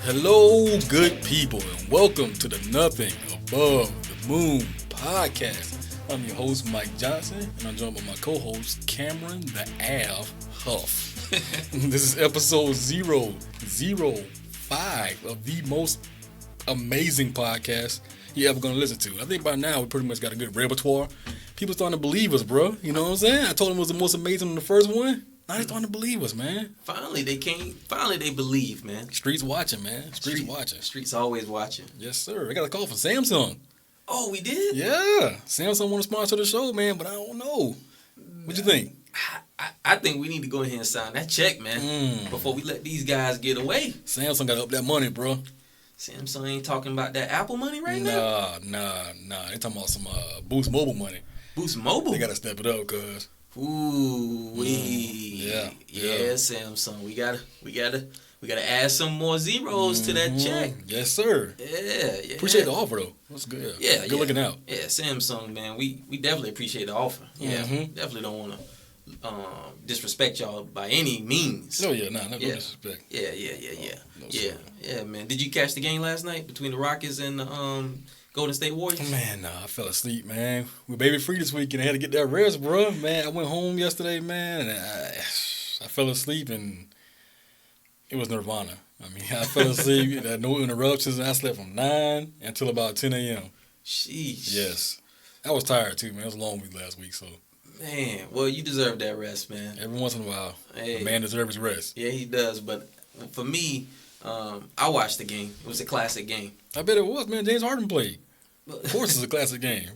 Hello, good people, and welcome to the Nothing Above the Moon podcast. I'm your host, Mike Johnson, and I'm joined by my co-host, Cameron the Av Huff. This is episode 005 of the most amazing podcast you're ever going to listen to. I think by now we pretty much got a good repertoire. People starting to believe us, bro. You know what I'm saying? I told them it was the most amazing on the first one. Now they starting to believe us, man. Finally, they believe, man. Streets watching, man. Streets watching. Streets always watching. Yes, sir. I got a call from Samsung. Oh, we did? Yeah. Samsung want to sponsor the show, man, but I don't know. What you think? I think we need to go ahead and sign that check, man, before we let these guys get away. Samsung got to up that money, bro. Samsung ain't talking about that Apple money right now? Nah. They talking about some Boost Mobile money. Boost Mobile? They got to step it up, cuz. Ooh, yeah, Samsung. We gotta add some more zeros to that check. Yes, sir. Yeah. Appreciate the offer though. That's good. Yeah, good looking out. Yeah, Samsung, man. We definitely appreciate the offer. Yeah, definitely don't want to disrespect y'all by any means. No disrespect. Yeah, man. Did you catch the game last night between the Rockets and the Golden State Warriors? Man, nah, I fell asleep, man. We're baby free this week, and I had to get that rest, bro. Man, I went home yesterday, man, and I fell asleep, and it was nirvana. I mean, I fell asleep, had no interruptions, and I slept from 9 until about 10 a.m. Sheesh. Yes. I was tired, too, man. It was a long week last week, so. Man, well, you deserve that rest, man. Every once in a while, a man deserves his rest. Yeah, he does, but for me, I watched the game. It was a classic game. I bet it was, man. James Harden played. Of course it's a classic game.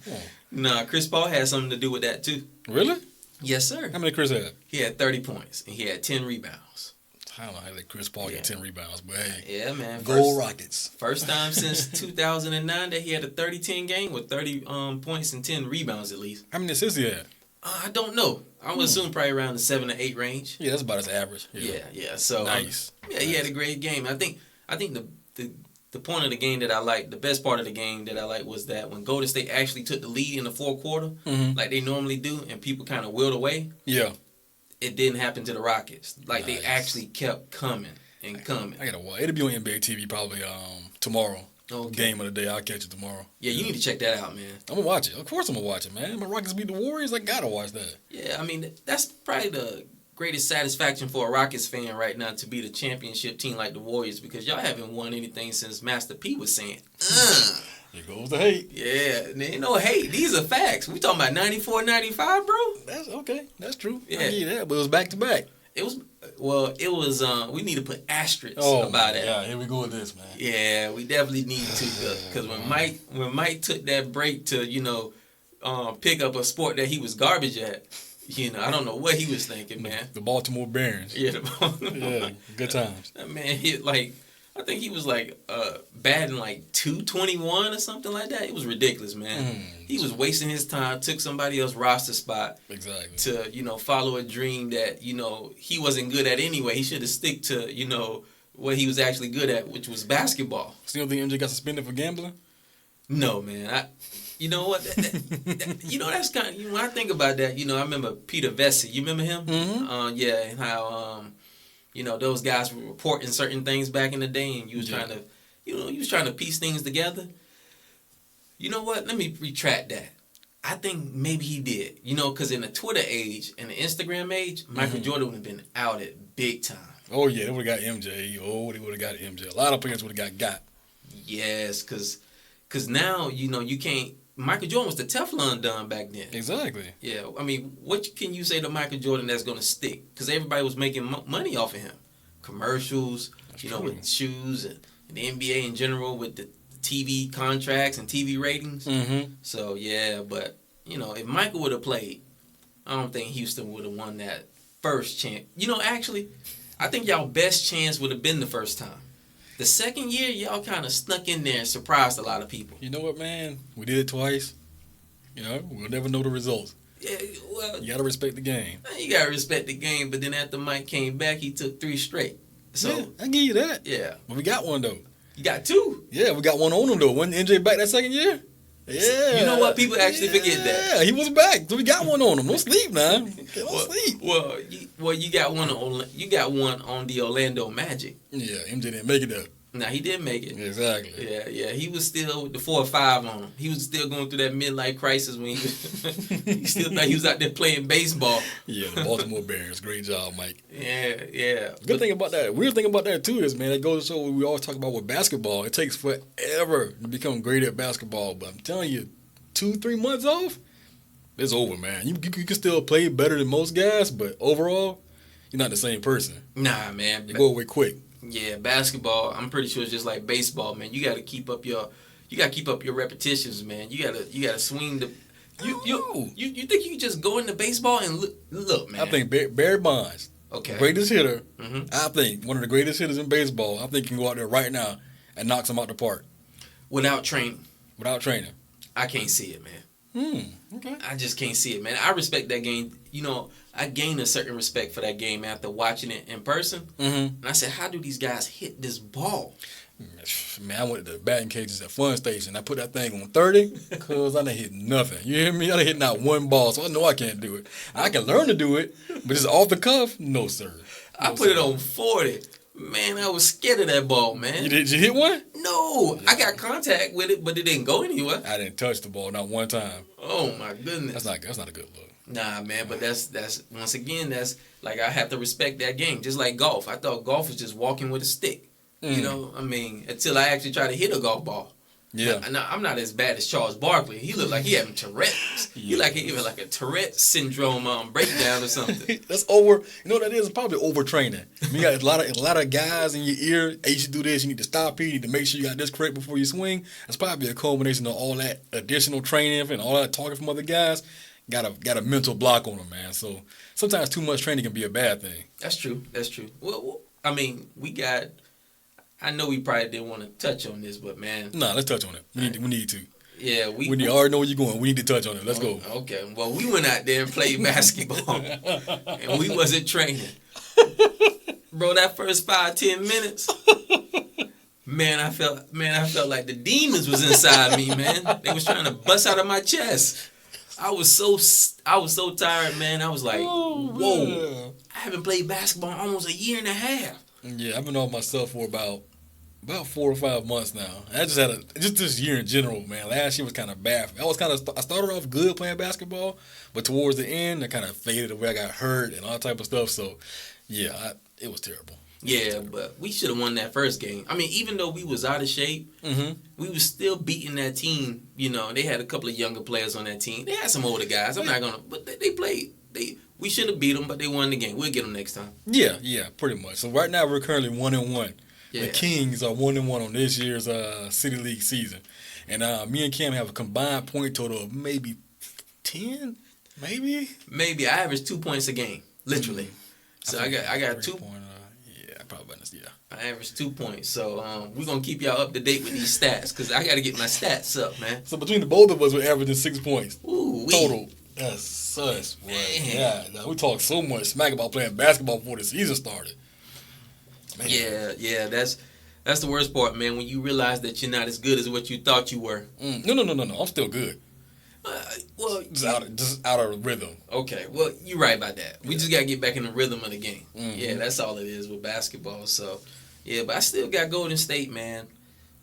Nah, Chris Paul had something to do with that, too. Really? Yes, sir. How many Chris had? He had 30 points, and he had 10 rebounds. I don't know how Chris Paul get 10 rebounds, but hey. Yeah, man. Go Rockets. First time since 2009 that he had a 30-10 game with 30 points and 10 rebounds at least. How many assists he had? I don't know. I would assume probably around the 7 or 8 range. Yeah, that's about his average. Yeah. So nice. He had a great game. I think the point of the game that I liked, the best part of the game that I liked was that when Golden State actually took the lead in the fourth quarter, like they normally do, and people kind of willed away. Yeah. It didn't happen to the Rockets. Like they actually kept coming and coming. I gotta watch. It'll be on NBA TV probably tomorrow. Okay. Game of the day. I'll catch it tomorrow. Yeah, you need to check that out, man. I'm gonna watch it. Of course I'm gonna watch it, man. My Rockets beat the Warriors. I gotta watch that. Yeah, I mean that's probably the greatest satisfaction for a Rockets fan right now to be the championship team like the Warriors because y'all haven't won anything since Master P was saying. Here goes the hate. Yeah, ain't no hate. These are facts. We talking about 94, 95, bro. That's okay. That's true. Yeah. I get that, but it was back to back. It was. We need to put asterisks about it. Yeah, here we go with this, man. Yeah, we definitely need to because when Mike took that break to pick up a sport that he was garbage at. I don't know what he was thinking, man. The Baltimore Barons. Yeah, good times. That man hit I think he was batting 221 or something like that. It was ridiculous, man. He was wasting his time, took somebody else's roster spot. Exactly. To, follow a dream that, he wasn't good at anyway. He should have stick to, what he was actually good at, which was basketball. So you don't think MJ got suspended for gambling? No, man. You know what? That's kind of, when I think about that, I remember Peter Vesey. You remember him? Mm-hmm. Yeah, and how, those guys were reporting certain things back in the day, and you was trying to, piece things together. You know what? Let me retract that. I think maybe he did. Because in the Twitter age and the Instagram age, Michael Jordan would have been out at big time. Oh, yeah, they would have got MJ. Oh, they would have got MJ. A lot of players would have got. Yes, because now, you can't. Michael Jordan was the Teflon Don back then. Exactly. Yeah, I mean, what can you say to Michael Jordan that's going to stick? Because everybody was making money off of him. Commercials, with shoes, and the NBA in general with the TV contracts and TV ratings. Mm-hmm. So, yeah, but, if Michael would have played, I don't think Houston would have won that first chance. Actually, I think y'all best chance would have been the first time. The second year, y'all kind of snuck in there and surprised a lot of people. You know what, man? We did it twice. We'll never know the results. Yeah, well... You got to respect the game. You got to respect the game, but then after Mike came back, he took 3 straight. So yeah, I give you that. Yeah. But we got one, though. You got 2? Yeah, we got one on him, though. Wasn't NJ back that second year? Yeah. You know what? People actually forget that. Yeah, he was back. So we got one on him. Don't sleep now. Don't sleep. Well, you got one on. You got one on the Orlando Magic. Yeah, MJ didn't make it up. Nah, he did make it. Exactly. Yeah. He was still with the 4 or 5 on him. He was still going through that midlife crisis when he still thought he was out there playing baseball. Yeah, the Baltimore Bears. Great job, Mike. Yeah. Good thing about that. Weird thing about that too is, man, it goes to show what we always talk about with basketball. It takes forever to become great at basketball, but I'm telling you, 2-3 months off, it's over, man. You can still play better than most guys, but overall, you're not the same person. Nah, man. You go away quick. Yeah, basketball, I'm pretty sure it's just like baseball, man. You gotta keep up your repetitions, man. You gotta swing the you think you can just go into baseball and look, man. I think Barry Bonds, greatest hitter. Mm-hmm. I think one of the greatest hitters in baseball. I think he can go out there right now and knock some out the park. Without training. I can't see it, man. Okay. I just can't see it, man. I respect that game. You know, I gained a certain respect for that game after watching it in person. Mm-hmm. And I said, how do these guys hit this ball? Man, I went to the batting cages at Fun Station. I put that thing on 30 because I didn't hit nothing. You hear me? I didn't hit not one ball, so I know I can't do it. I can learn to do it, but just off the cuff, no, sir. I put it on 40. Man, I was scared of that ball, man. Did you hit one? No. I got contact with it, but it didn't go anywhere. I didn't touch the ball, not one time. Oh, my goodness. That's not a good look. Nah, man, but that's once again, that's like I have to respect that game. Just like golf. I thought golf was just walking with a stick. You know, I mean, until I actually try to hit a golf ball. Yeah. Now, I'm not as bad as Charles Barkley. He looked like he having Tourette's. Yeah. He like a Tourette syndrome breakdown or something. That's over. You know what that is? It's probably overtraining. You got a lot of guys in your ear. Hey, you should do this. You need to stop here. You need to make sure you got this correct before you swing. It's probably a culmination of all that additional training and all that talking from other guys. Got a mental block on them, man. So sometimes too much training can be a bad thing. That's true. Well, I mean, I know we probably didn't want to touch on this, but man. Nah, let's touch on it. We need to. Yeah, we already know where you're going. We need to touch on it. Let's go. Okay. Well, we went out there and played basketball, and we wasn't training. Bro, that first 5-10 minutes, man, I felt like the demons was inside me, man. They was trying to bust out of my chest. I was so tired, man. I was like, whoa. I haven't played basketball in almost a year and a half. Yeah, I've been off myself for about 4 or 5 months now. I just had just this year in general, man. Last year was kind of bad. I started off good playing basketball, but towards the end, I kind of faded away. I got hurt and all type of stuff. So, yeah, it was terrible. Yeah, but we should have won that first game. I mean, even though we was out of shape, we was still beating that team. You know, they had a couple of younger players on that team. They had some older guys. But they played. We should have beat them, but they won the game. We'll get them next time. Yeah, pretty much. So right now we're currently 1-1. Yeah. The Kings are 1-1 on this year's City League season, and me and Cam have a combined point total of maybe 10, maybe. Maybe I average 2 points a game, literally. So I got 2. I averaged 2 points. So we're going to keep y'all up to date with these stats because I got to get my stats up, man. So between the both of us, we're averaging 6 points. Ooh, total. That's sus, boy. Yeah, we talk so much smack about playing basketball before the season started. Man. Yeah, that's the worst part, man, when you realize that you're not as good as what you thought you were. No. I'm still good. Well, just out of rhythm. Okay, well, you're right about that. We just got to get back in the rhythm of the game. Yeah, that's all it is with basketball. So, yeah, but I still got Golden State, man.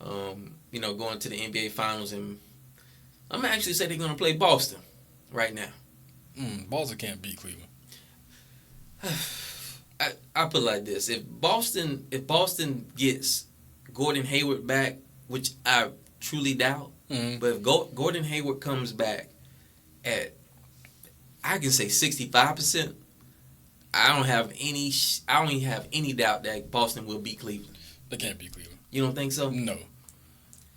Going to the NBA Finals, and I'm actually say they're going to play Boston right now. Boston can't beat Cleveland. I put it like this: if Boston gets Gordon Hayward back, which I truly doubt, but if Gordon Hayward comes back at, I can say 65%, I don't have any doubt that Boston will beat Cleveland. They can't beat Cleveland. You don't think so? No.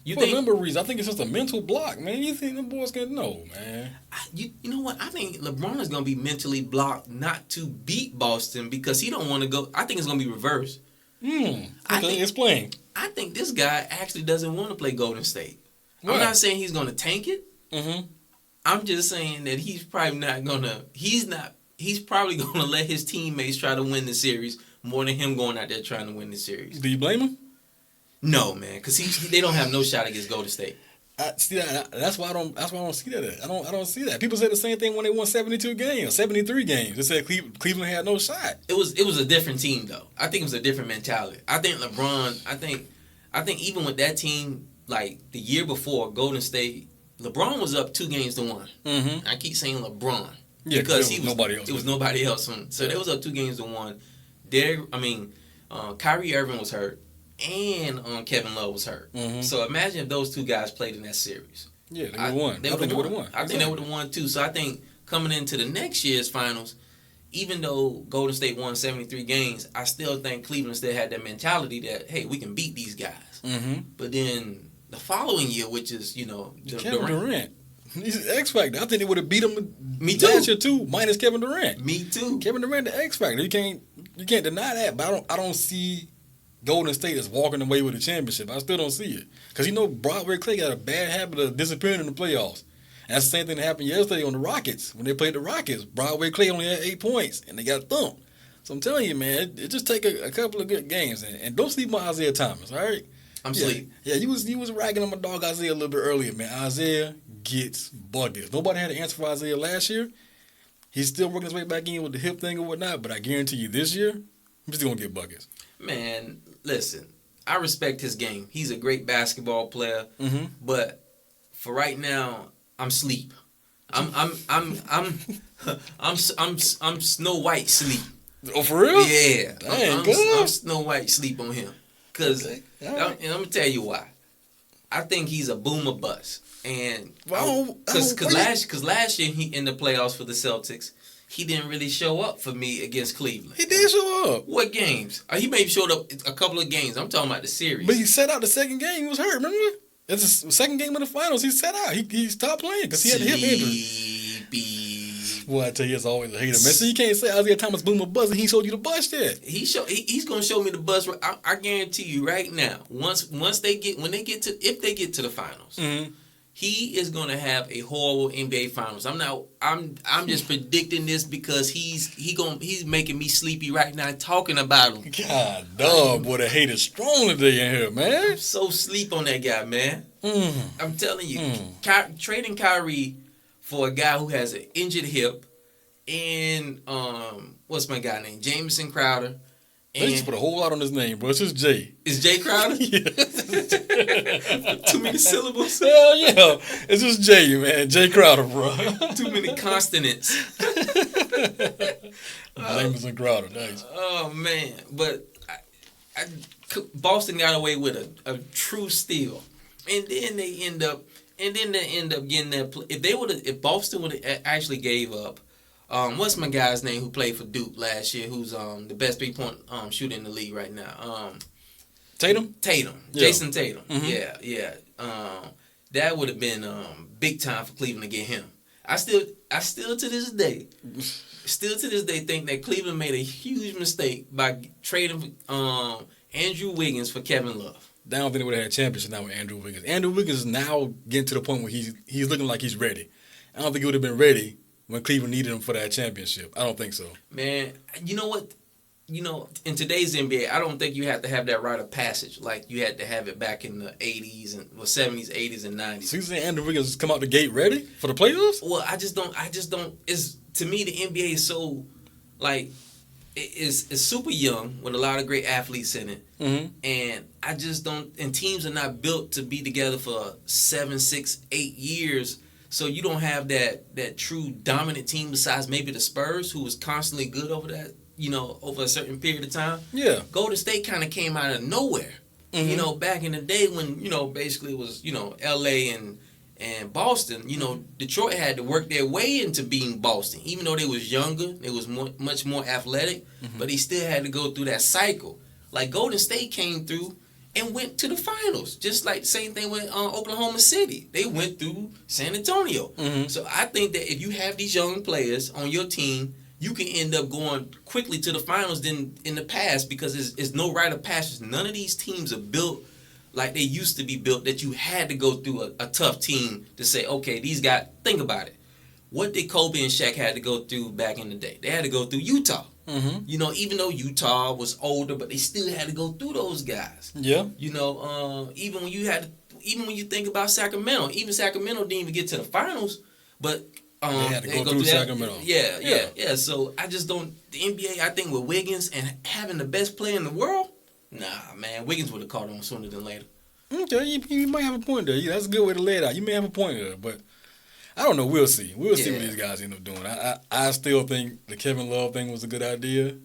You For think? a number of reasons. I think it's just a mental block, man. You think them boys can? No, man. You know what? I think LeBron is going to be mentally blocked not to beat Boston because he don't want to go. I think it's going to be reversed. Okay, explain. I think this guy actually doesn't want to play Golden State. Why? I'm not saying he's going to tank it. Mm-hmm. I'm just saying that he's probably not going to. He's probably going to let his teammates try to win the series more than him going out there trying to win the series. Do you blame him? No, man, because they don't have no shot against Golden State. See that? That's why I don't see that. I don't see that. People said the same thing when they won 72 games, 73 games. They said Cleveland had no shot. It was a different team though. I think it was a different mentality. I think LeBron. I think even with that team, like the year before, Golden State, LeBron was up 2-1. Mm-hmm. I keep saying LeBron because he was nobody else. It was nobody else. So they was up 2-1. Kyrie Irving was hurt, and Kevin Love was hurt. Mm-hmm. So imagine if those two guys played in that series. Yeah, they would have won. I think they would have won. I think they would have won too. So I think coming into the next year's finals, even though Golden State won 73 games, I still think Cleveland still had that mentality that, hey, we can beat these guys. Mm-hmm. But then the following year, which is, Kevin Durant. He's the X Factor. I think they would have beat him last year too, minus Kevin Durant. Me too. Kevin Durant, the X Factor. You can't deny that. But I don't see Golden State as walking away with a championship. I still don't see it because Broadway Clay got a bad habit of disappearing in the playoffs. And that's the same thing that happened yesterday on the Rockets when they played the Rockets. Broadway Clay only had 8 points and they got thumped. So I'm telling you, man, it just take a couple of good games and don't sleep on Isaiah Thomas. All right. I'm asleep. Yeah, you was ragging on my dog Isaiah a little bit earlier, man. Isaiah gets buckets. Nobody had an answer for Isaiah last year. He's still working his way back in with the hip thing or whatnot, but I guarantee you this year, he's still going to get buckets. Man, listen, I respect his game. He's a great basketball player, but for right now, I'm asleep. I'm Snow White sleep. Oh, for real? Yeah. Dang, I'm Snow White sleep on him. Because, and I'm going to tell you why. I think he's a boomer bust. And because last year he in the playoffs for the Celtics, he didn't really show up for me against Cleveland. He did show up. What games? He maybe showed up a couple of games. I'm talking about the series. But he sat out the second game. He was hurt, remember? It's the second game of the finals. He sat out. He stopped playing because he had a hip injury. Boy, I tell you, it's always a hater, man. So you can't say Isaiah Thomas boomer buzz and he showed you the bust yet. He's gonna show me the buzz. I guarantee you right now. If they get to the finals, he is gonna have a horrible NBA finals. I'm just predicting this because he's making me sleepy right now talking about him. God dog, boy, the hate is strong today in here, man. I'm so sleep on that guy, man. I'm telling you, trading Kyrie for a guy who has an injured hip and what's my guy name? Jamison Crowder. They just put a whole lot on his name, bro. It's just Jay. Is Jay Crowder? Yeah. Too many syllables? Hell yeah. It's just Jay, man. Jay Crowder, bro. Too many consonants. Jamison Crowder, nice. Oh, man. But Boston got away with a true steal. And then they end up getting that. If Boston would have actually gave up, what's my guy's name who played for Duke last year? Who's the best 3-point shooter in the league right now? Tatum. Yeah. Jason Tatum. Mm-hmm. Yeah. That would have been big time for Cleveland to get him. I still to this day think that Cleveland made a huge mistake by trading Andrew Wiggins for Kevin Love. I don't think they would have had a championship now with Andrew Wiggins. Andrew Wiggins is now getting to the point where he's looking like he's ready. I don't think he would have been ready when Cleveland needed him for that championship. I don't think so. Man, you know what? In today's NBA, I don't think you have to have that rite of passage like you had to have it back in the 80s and 70s, 80s, and 90s. So you saying Andrew Wiggins come out the gate ready for the playoffs? Well, I just don't. To me, the NBA is so, like, it's super young with a lot of great athletes in it. Mm-hmm. And I just don't. And teams are not built to be together for 7, 6, 8 years. So you don't have that true dominant team besides maybe the Spurs, who was constantly good over that, over a certain period of time. Yeah. Golden State kind of came out of nowhere. Mm-hmm. Back in the day when, basically it was, L.A. and Boston, Detroit had to work their way into beating Boston. Even though they was younger, they was much more athletic, but they still had to go through that cycle. Like Golden State came through and went to the finals. Just like the same thing with Oklahoma City. They went through San Antonio. Mm-hmm. So I think that if you have these young players on your team, you can end up going quickly to the finals than in the past because it's no rite of passage. None of these teams are built like they used to be built, that you had to go through a tough team to say, okay, these guys, think about it. What did Kobe and Shaq had to go through back in the day? They had to go through Utah. Mm-hmm. Even though Utah was older, but they still had to go through those guys. Yeah. Even when you think about Sacramento, even Sacramento didn't even get to the finals, but they had to go through Sacramento. Yeah. So I just don't. The NBA, I think, with Wiggins and having the best player in the world, Nah, man. Wiggins would have caught on sooner than later. Okay, you might have a point there. Yeah, that's a good way to lay it out. You may have a point there, but I don't know. We'll see. We'll see what these guys end up doing. I still think the Kevin Love thing was a good idea.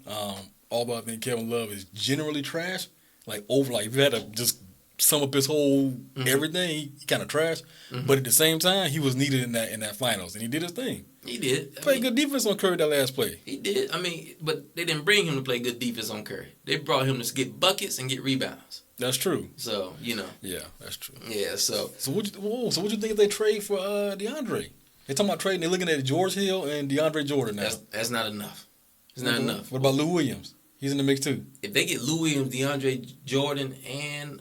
Although I think Kevin Love is generally trash. Like if you had to just sum up his whole everything, he kind of trash. But at the same time, he was needed in that finals, and he did his thing. He did. Played good defense on Curry that last play. He did. I mean, but they didn't bring him to play good defense on Curry. They brought him to get buckets and get rebounds. That's true. So, Yeah, that's true. Yeah, so. So what you think if they trade for DeAndre? They talking about trading. They're looking at George Hill and DeAndre Jordan now. That's not enough. It's not enough. What about Lou Williams? He's in the mix too. If they get Lou Williams, DeAndre Jordan, and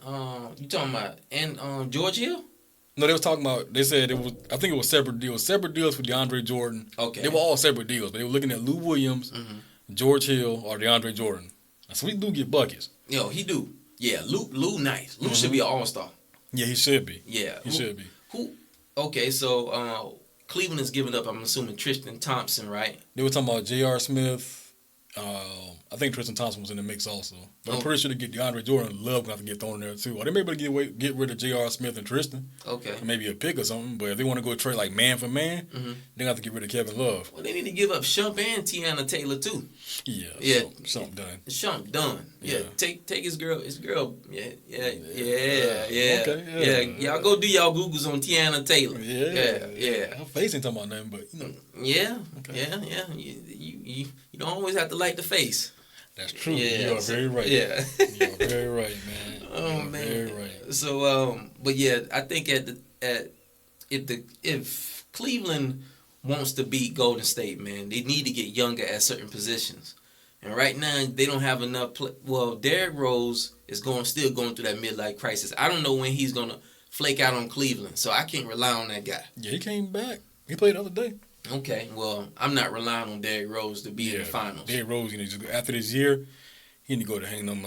you talking about George Hill? No, they was talking about. They said it was. I think it was separate deals. Separate deals for DeAndre Jordan. Okay. They were all separate deals, but they were looking at Lou Williams, George Hill, or DeAndre Jordan. So we do get buckets. Yo, he do. Yeah, Lou nice. Lou should be an all-star. Yeah, he should be. Yeah, he should be. Okay, so Cleveland is giving up. I'm assuming Tristan Thompson, right? They were talking about J.R. Smith. I think Tristan Thompson was in the mix also. But I'm pretty sure to get DeAndre Jordan, Love gonna have to get thrown in there too. Or they may be able to get rid of J.R. Smith and Tristan. Okay. Maybe a pick or something. But if they want to go trade like man for man, they have to get rid of Kevin Love. Well, they need to give up Shump and Tiana Taylor too. Yeah. Something done. Shump done. Yeah. Take his girl. Yeah. Okay. Yeah. Y'all go do y'all Googles on Tiana Taylor. Yeah. Her face ain't talking about nothing, but Yeah. Okay. Yeah. You don't always have to like the face. That's true. Yeah, you are very right. Yeah. You are very right, man. Oh man. Very right. So but yeah, I think if Cleveland wants to beat Golden State, man, they need to get younger at certain positions. And right now they don't have enough Derrick Rose is still going through that midlife crisis. I don't know when he's going to flake out on Cleveland. So I can't rely on that guy. Yeah, he came back. He played the other day. Okay, well, I'm not relying on Derrick Rose to be in the finals. Derrick Rose, after this year, he need to go to hang them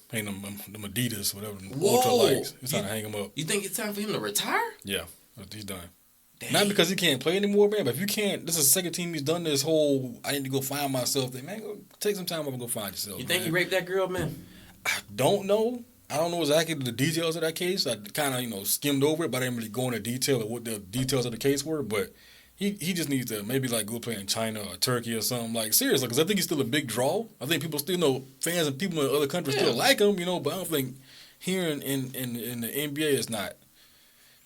Adidas, whatever, ultra lights. It's time to hang him up. You think it's time for him to retire? Yeah, he's done. Dang. Not because he can't play anymore, man, but if you can't, this is the second team he's done this whole, I need to go find myself thing. Man, go take some time off and go find yourself. You think he raped that girl, man? I don't know. I don't know exactly the details of that case. I kind of, skimmed over it, but I didn't really go into detail of what the details of the case were, but He just needs to maybe go play in China or Turkey or something. Seriously, because I think he's still a big draw. I think people still know, fans and people in other countries still like him, but I don't think here in the NBA is not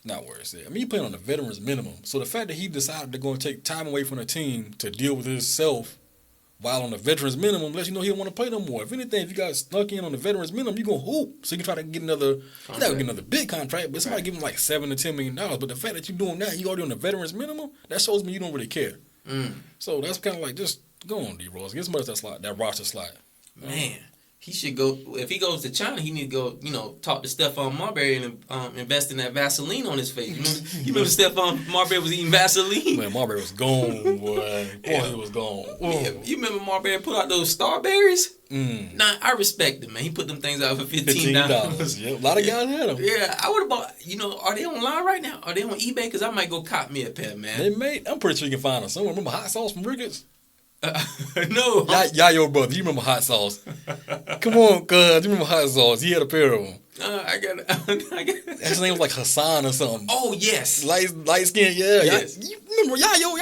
where it's at. I mean, he playing on the veterans minimum. So the fact that he decided to go and take time away from the team to deal with himself while on the veterans minimum lets you know he don't want to play no more. If anything, if you got snuck in on the veterans minimum, you gonna hoop. So you can try to get another, you're not gonna get another big contract, but somebody give him $7 to $10 million. But the fact that you're doing that, you already on the veterans minimum, that shows me you don't really care. So that's kind of just go on, D Rose, get somebody that roster slot. Man, he should go. If he goes to China, he need to go. Talk to Stephon Marbury and invest in that Vaseline on his face. You remember Stephon Marbury was eating Vaseline? Man, Marbury was gone, boy. He was gone. Yeah, you remember Marbury put out those Starberries? Nah, I respect him, man. He put them things out for $15. Yeah, a lot of guys had them. Yeah, I would have bought. Are they online right now? Are they on eBay? Because I might go cop me a pair, man. I'm pretty sure you can find them somewhere. Remember hot sauce from Ricketts? No. Your brother. You remember hot sauce? Come on, cuz. You remember hot sauce? He had a pair of them. I got it. His name was Hassan or something. Oh, yes. Light skin, yeah. Yes. You remember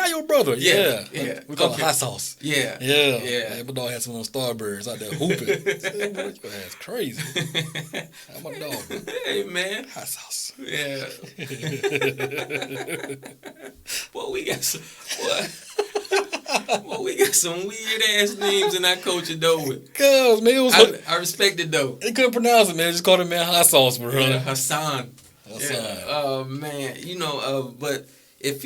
your brother? Yeah. We call it hot sauce. Yeah. My dog had some of those Starbursts out there hooping. That's crazy. My dog. Hey, man. Hot sauce. Yeah. Well, we got some... Well, we got some weird ass names in our culture though. Cause man, I respect it though. They couldn't pronounce it, man. Just called him man hot sauce, bro. Yeah, Hassan. Yeah. Oh man, but if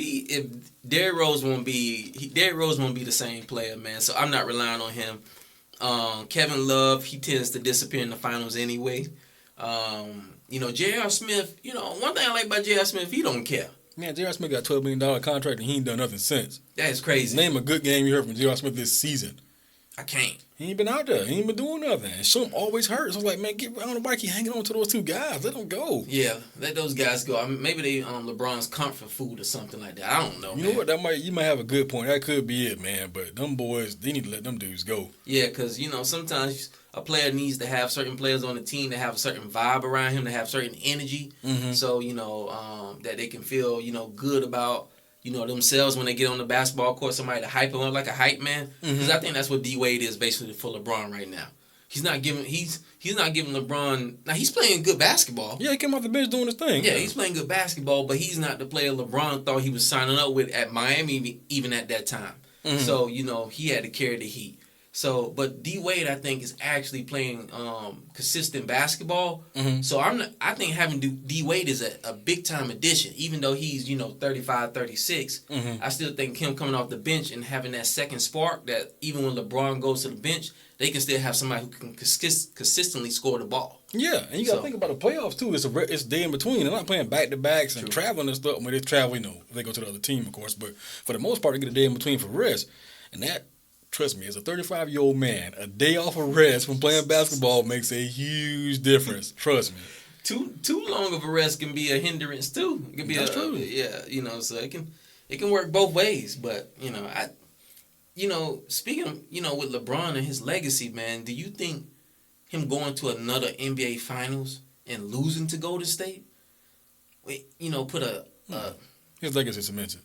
Derrick Rose won't be the same player, man. So I'm not relying on him. Kevin Love, he tends to disappear in the finals anyway. J.R. Smith. One thing I like about J.R. Smith, he don't care. Man, J.R. Smith got a $12 million contract and he ain't done nothing since. That is crazy. Name a good game you heard from J.R. Smith this season. I can't. He ain't been out there. He ain't been doing nothing. And some always hurt. So I was like, man, I don't know why I keep hanging on to those two guys. Let them go. Yeah, let those guys go. I mean, maybe they LeBron's comfort food or something like that. I don't know. You know what? You might have a good point. That could be it, man. But them boys, they need to let them dudes go. Yeah, because sometimes a player needs to have certain players on the team that have a certain vibe around him, that have certain energy, so that they can feel good about themselves when they get on the basketball court. Somebody to hype them up like a hype man. Because I think that's what D Wade is basically for LeBron right now. He's not giving LeBron. Now he's playing good basketball. Yeah, he came off the bench doing his thing. Yeah, he's playing good basketball, but he's not the player LeBron thought he was signing up with at Miami even at that time. So he had to carry the heat. So, but D Wade, I think, is actually playing consistent basketball. So I think having D Wade is a big time addition. Even though he's 35, 36, I still think him coming off the bench and having that second spark, that even when LeBron goes to the bench, they can still have somebody who can consistently score the ball. Yeah, and you got to think about the playoffs too. It's day in between. They're not playing back to backs and traveling and stuff. When they travel, they go to the other team, of course. But for the most part, they get a day in between for rest, and that. Trust me, as a 35-year-old man, a day off of rest from playing basketball makes a huge difference. Trust me. Too long of a rest can be a hindrance too. It can be true. So it can work both ways. But speaking of, with LeBron and his legacy, man, do you think him going to another NBA Finals and losing to Golden State, put his legacy is cemented.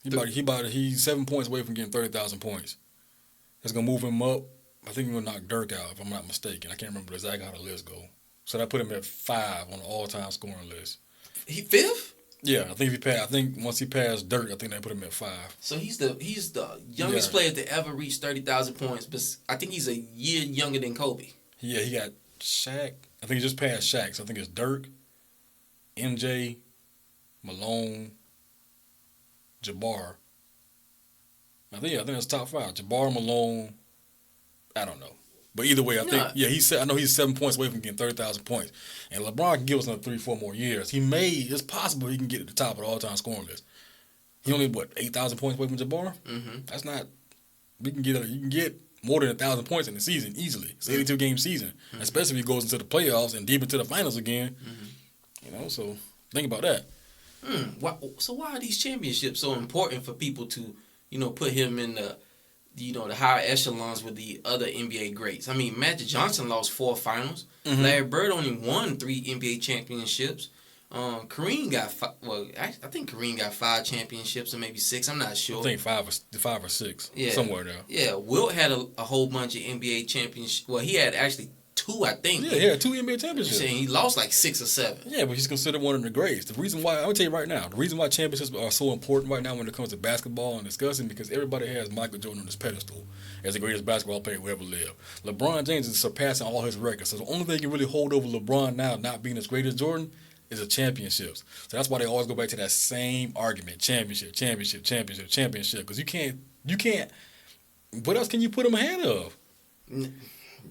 He's 7 points away from getting 30,000 points. That's gonna move him up. I think he's gonna knock Dirk out if I'm not mistaken. I can't remember exactly how the list go. So that put him at 5 on the all-time scoring list. He 5th? Yeah, I think once he passed Dirk, I think they put him at 5. So he's the youngest player to ever reach 30,000 points, but I think he's a year younger than Kobe. Yeah, he got Shaq. I think he just passed Shaq. So I think it's Dirk, MJ, Malone, Jabbar. I think that's top 5. Jabbar, Malone. I don't know, but either way, I know he's 7 points away from getting 30,000 points, and LeBron can give us another 3-4 more years. It's possible he can get at the top of the all-time scoring list. He only 8,000 points away from Jabbar. That's not. You can get more than 1,000 points in the season easily. It's an 82 game season, especially if he goes into the playoffs and deep into the finals again. So think about that. So why are these championships so important for people to, put him in the higher echelons with the other NBA greats? I mean, Magic Johnson lost 4 finals. Larry Bird only won 3 NBA championships. Kareem got I think Kareem got 5 championships or maybe 6. I'm not sure. I think 5 or 6. Yeah, somewhere there. Yeah, Wilt had a whole bunch of NBA championships. Well, he had actually 2, I think. Yeah, he had 2 NBA championships. Saying he lost like 6 or 7. Yeah, but he's considered one of the greats. The reason why, I'm going to tell you right now, the reason why championships are so important right now when it comes to basketball and discussing, because everybody has Michael Jordan on this pedestal as the greatest basketball player who ever lived. LeBron James is surpassing all his records. So the only thing you can really hold over LeBron now, not being as great as Jordan, is the championships. So that's why they always go back to that same argument: championship. Because you can't. What else can you put him ahead of?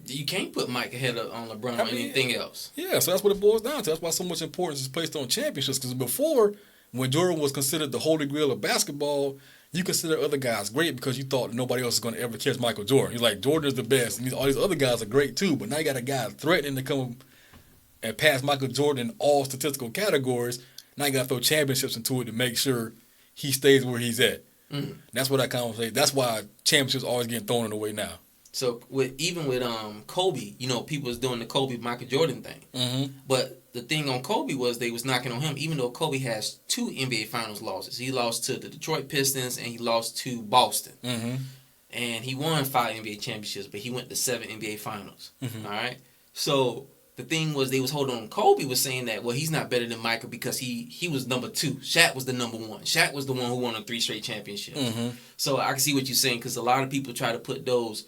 You can't put Mike ahead on LeBron or anything else. Yeah, so that's what it boils down to. That's why so much importance is placed on championships. Because before, when Jordan was considered the holy grail of basketball, you consider other guys great because you thought nobody else is going to ever catch Michael Jordan. You're like, Jordan is the best, and all these other guys are great too. But now you got a guy threatening to come and pass Michael Jordan in all statistical categories. Now you got to throw championships into it to make sure he stays where he's at. That's what I kind of say. That's why championships always getting thrown in the way now. So even with Kobe, people was doing the Kobe Michael Jordan thing. But the thing on Kobe was they was knocking on him, even though Kobe has 2 NBA Finals losses. He lost to the Detroit Pistons and he lost to Boston. And he won 5 NBA championships, but he went to 7 NBA Finals. All right. So the thing was they was holding on. Kobe was saying that, well, he's not better than Michael because he was number 2. Shaq was the number 1. Shaq was the one who won 3 straight championships. So I can see what you're saying, because a lot of people try to put those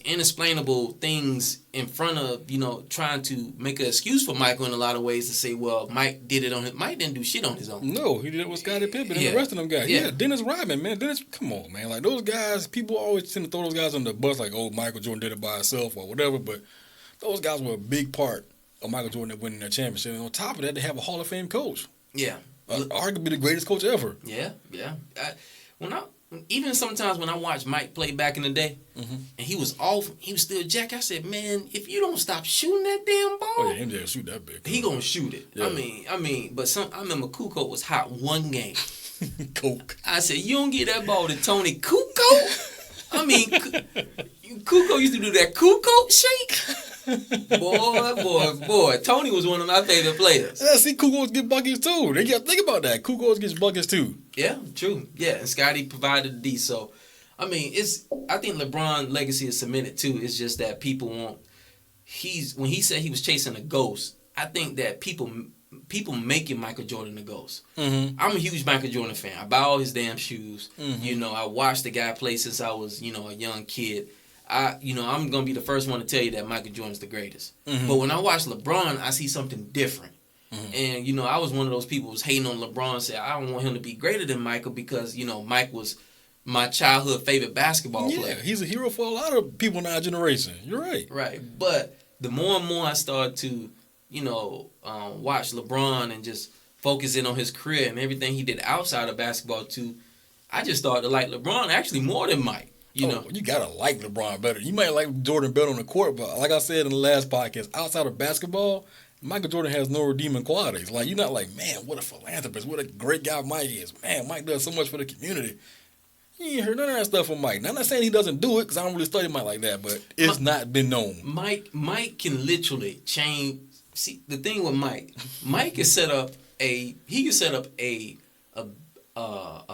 inexplainable things in front of, trying to make an excuse for Michael in a lot of ways to say, well, Mike did it on his. Mike didn't do shit on his own. No, he did it with Scottie Pippen and the rest of them guys. Yeah, Dennis Rodman, man. Come on, man. Like, those guys, people always tend to throw those guys on the bus like, oh, Michael Jordan did it by himself or whatever, but those guys were a big part of Michael Jordan winning that championship. And on top of that, they have a Hall of Fame coach. Yeah. Arguably the greatest coach ever. Yeah. even sometimes when I watched Mike play back in the day, Mm-hmm. and he was off, he was still jack. I said, man, if you don't stop shooting that damn ball, Oh yeah, MJ shoot that big. he gonna shoot it. Yeah. I mean, but I remember Kukoc was hot one game. Coke. I said, you don't get that ball to Tony Kukoc? I mean, Kukoc used to do that Kukoc shake. Boy. Tony was one of my favorite players. Yeah, see, Kukoc get buckets too. They got think about that. Kukoc gets buckets too. Yeah, true. Yeah, and Scotty provided the D. So, I mean, I think LeBron's legacy is cemented too. It's just that people want. When he said he was chasing a ghost, I think that people making Michael Jordan a ghost. Mm-hmm. I'm a huge Michael Jordan fan. I buy all his damn shoes. Mm-hmm. You know, I watched the guy play since I was, a young kid. I'm gonna be the first one to tell you that Michael Jordan's the greatest. Mm-hmm. But when I watch LeBron, I see something different. Mm-hmm. And I was one of those people who was hating on LeBron and said I don't want him to be greater than Michael because Mike was my childhood favorite basketball player. Yeah, he's a hero for a lot of people in our generation. You're right. Right. But the more and more I started to, watch LeBron and just focus in on his career and everything he did outside of basketball too, I just started to like LeBron actually more than Mike. You gotta like LeBron better. You might like Jordan better on the court, but like I said in the last podcast, outside of basketball, Michael Jordan has no redeeming qualities. Like, you're not like, man, what a philanthropist, what a great guy Mike is. Man, Mike does so much for the community. You ain't heard none of that stuff from Mike. Now, I'm not saying he doesn't do it, because I don't really study Mike like that, but it's not been known. Mike can literally change. See, the thing with Mike can set up a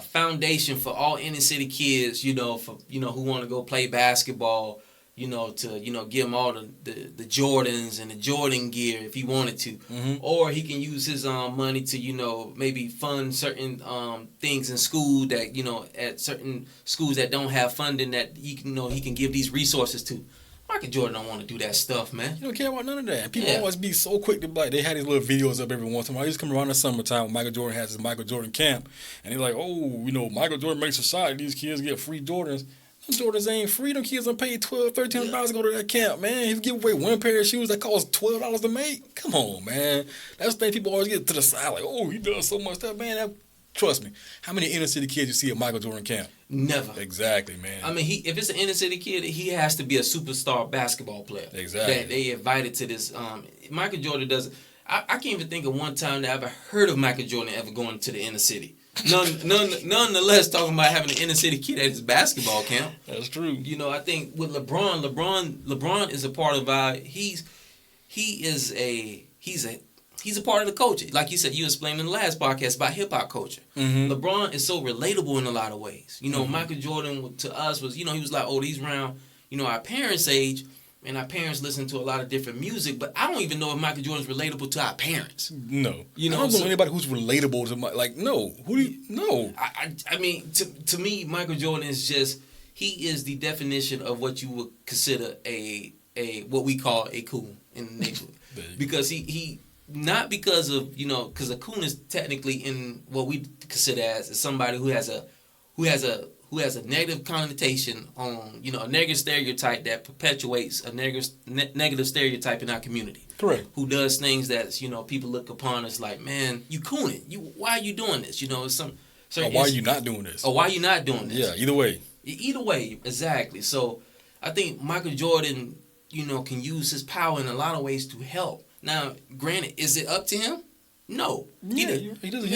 foundation for all inner city kids, who want to go play basketball, to give them all the Jordans and the Jordan gear if he wanted to. Mm-hmm. Or he can use his money to, maybe fund certain things in school that, at certain schools that don't have funding that he can give these resources to. Michael Jordan don't want to do that stuff, man. You don't care about none of that. People always be so quick to they had these little videos up every once in a while. I used to come around the summertime when Michael Jordan has his Michael Jordan camp, and they're like, oh, Michael Jordan makes society. These kids get free Jordans. Them Jordans ain't free. Them kids don't pay $1,200, $1,300 to go to that camp, man. He give away one pair of shoes that costs $12 to make. Come on, man. That's the thing people always get to the side, like, oh, he does so much stuff, man. Trust me. How many inner city kids you see at Michael Jordan camp? Never. Exactly, man. I mean, if it's an inner city kid, he has to be a superstar basketball player. Exactly. That they invited to this. Michael Jordan doesn't. I can't even think of one time that I ever heard of Michael Jordan ever going to the inner city. Nonetheless, talking about having an inner city kid at his basketball camp. That's true. I think with LeBron is a part of our. He's a part of the culture. Like you said, you explained in the last podcast about hip hop culture. Mm-hmm. LeBron is so relatable in a lot of ways. Mm-hmm. Michael Jordan to us was, he was like, he's around, our parents' age, and our parents listen to a lot of different music, but I don't even know if Michael Jordan's relatable to our parents. No. I don't know anybody who's relatable to no. Who do you know? I mean, to me, Michael Jordan is just, he is the definition of what you would consider a what we call a coon in the neighborhood. Because he not because of, because a coon is technically in what we consider as somebody who has a negative connotation on, a negative stereotype that perpetuates a negative stereotype in our community. Correct. Who does things that, people look upon as like, man, you cooning. Why are you doing this? It's some certain. Or why are you not doing this? Or why are you not doing this? Yeah, either way. Either way, exactly. So I think Michael Jordan, can use his power in a lot of ways to help. Now, granted, is it up to him? No. Yeah, he doesn't.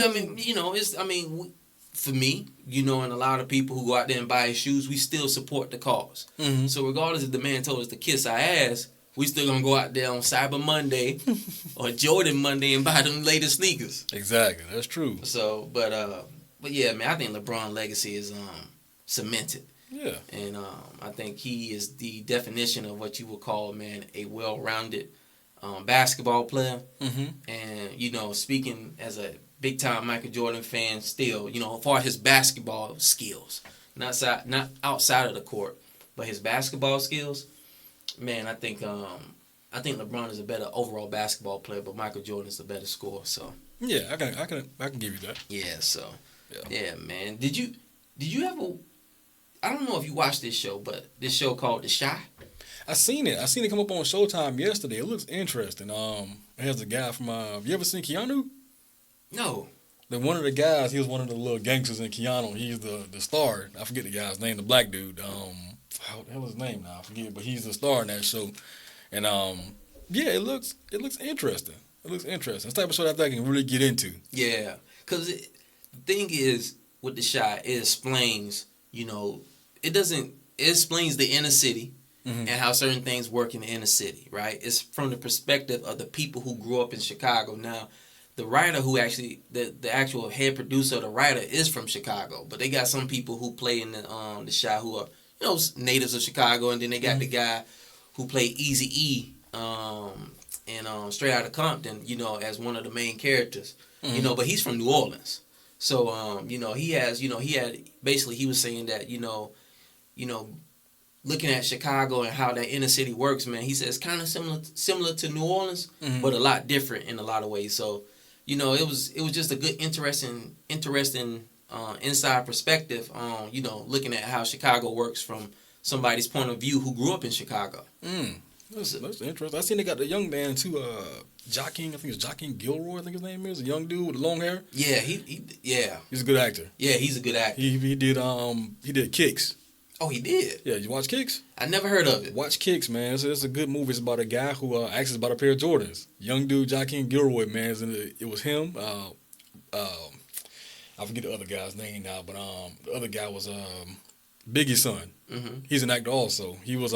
For me, and a lot of people who go out there and buy his shoes, we still support the cause. Mm-hmm. So regardless if the man told us to kiss our ass, we still gonna go out there on Cyber Monday or Jordan Monday and buy them latest sneakers. Exactly, that's true. So, but yeah, man, I think LeBron's legacy is cemented. Yeah. And I think he is the definition of what you would call, man, a well-rounded basketball player. Mm-hmm. And, speaking as a big-time Michael Jordan fan still, as far as his basketball skills, not outside of the court, but his basketball skills, man, I think LeBron is a better overall basketball player, but Michael Jordan is the better scorer, so. Yeah, I can give you that. Yeah, so. Yeah, man. Did you ever, I don't know if you watched this show, but this show called The Shy? I seen it come up on Showtime yesterday. It looks interesting. It has a guy from, you ever seen Keanu? No. Then one of the guys, he was one of the little gangsters in Keanu. He's the star. I forget the guy's name, the black dude. What the hell is his name now? I forget, but he's the star in that show. And yeah, it looks interesting. It looks interesting. It's the type of show that I think I can really get into. Yeah, because the thing is with The Chi, it explains, it explains the inner city and how certain things work in the inner city, right? It's from the perspective of the people who grew up in Chicago. Now, the writer who actually, the actual head producer of the writer is from Chicago, but they got some people who play in the Chi who are, natives of Chicago, and then they got the guy who played Eazy-E in Straight Outta Compton, as one of the main characters, but he's from New Orleans. So, he was saying that, looking at Chicago and how that inner city works, man, he says kind of similar to New Orleans, but a lot different in a lot of ways. So, it was just a good, interesting inside perspective on, looking at how Chicago works from somebody's point of view who grew up in Chicago. That's interesting. I seen they got the young man too, Joaquin, I think it's Joaquin Gilroy, I think his name is, a young dude with the long hair. Yeah, he's a good actor. Yeah, he's a good actor. He did Kicks. Oh, he did? Yeah, you watch Kicks? I never heard of it. Watch Kicks, man. It's a good movie. It's about a guy who actually is about a pair of Jordans. Young dude, Joaquin Gilroy, man. It was him. I forget the other guy's name now, but the other guy was Biggie's son. Mm-hmm. He's an actor also. He was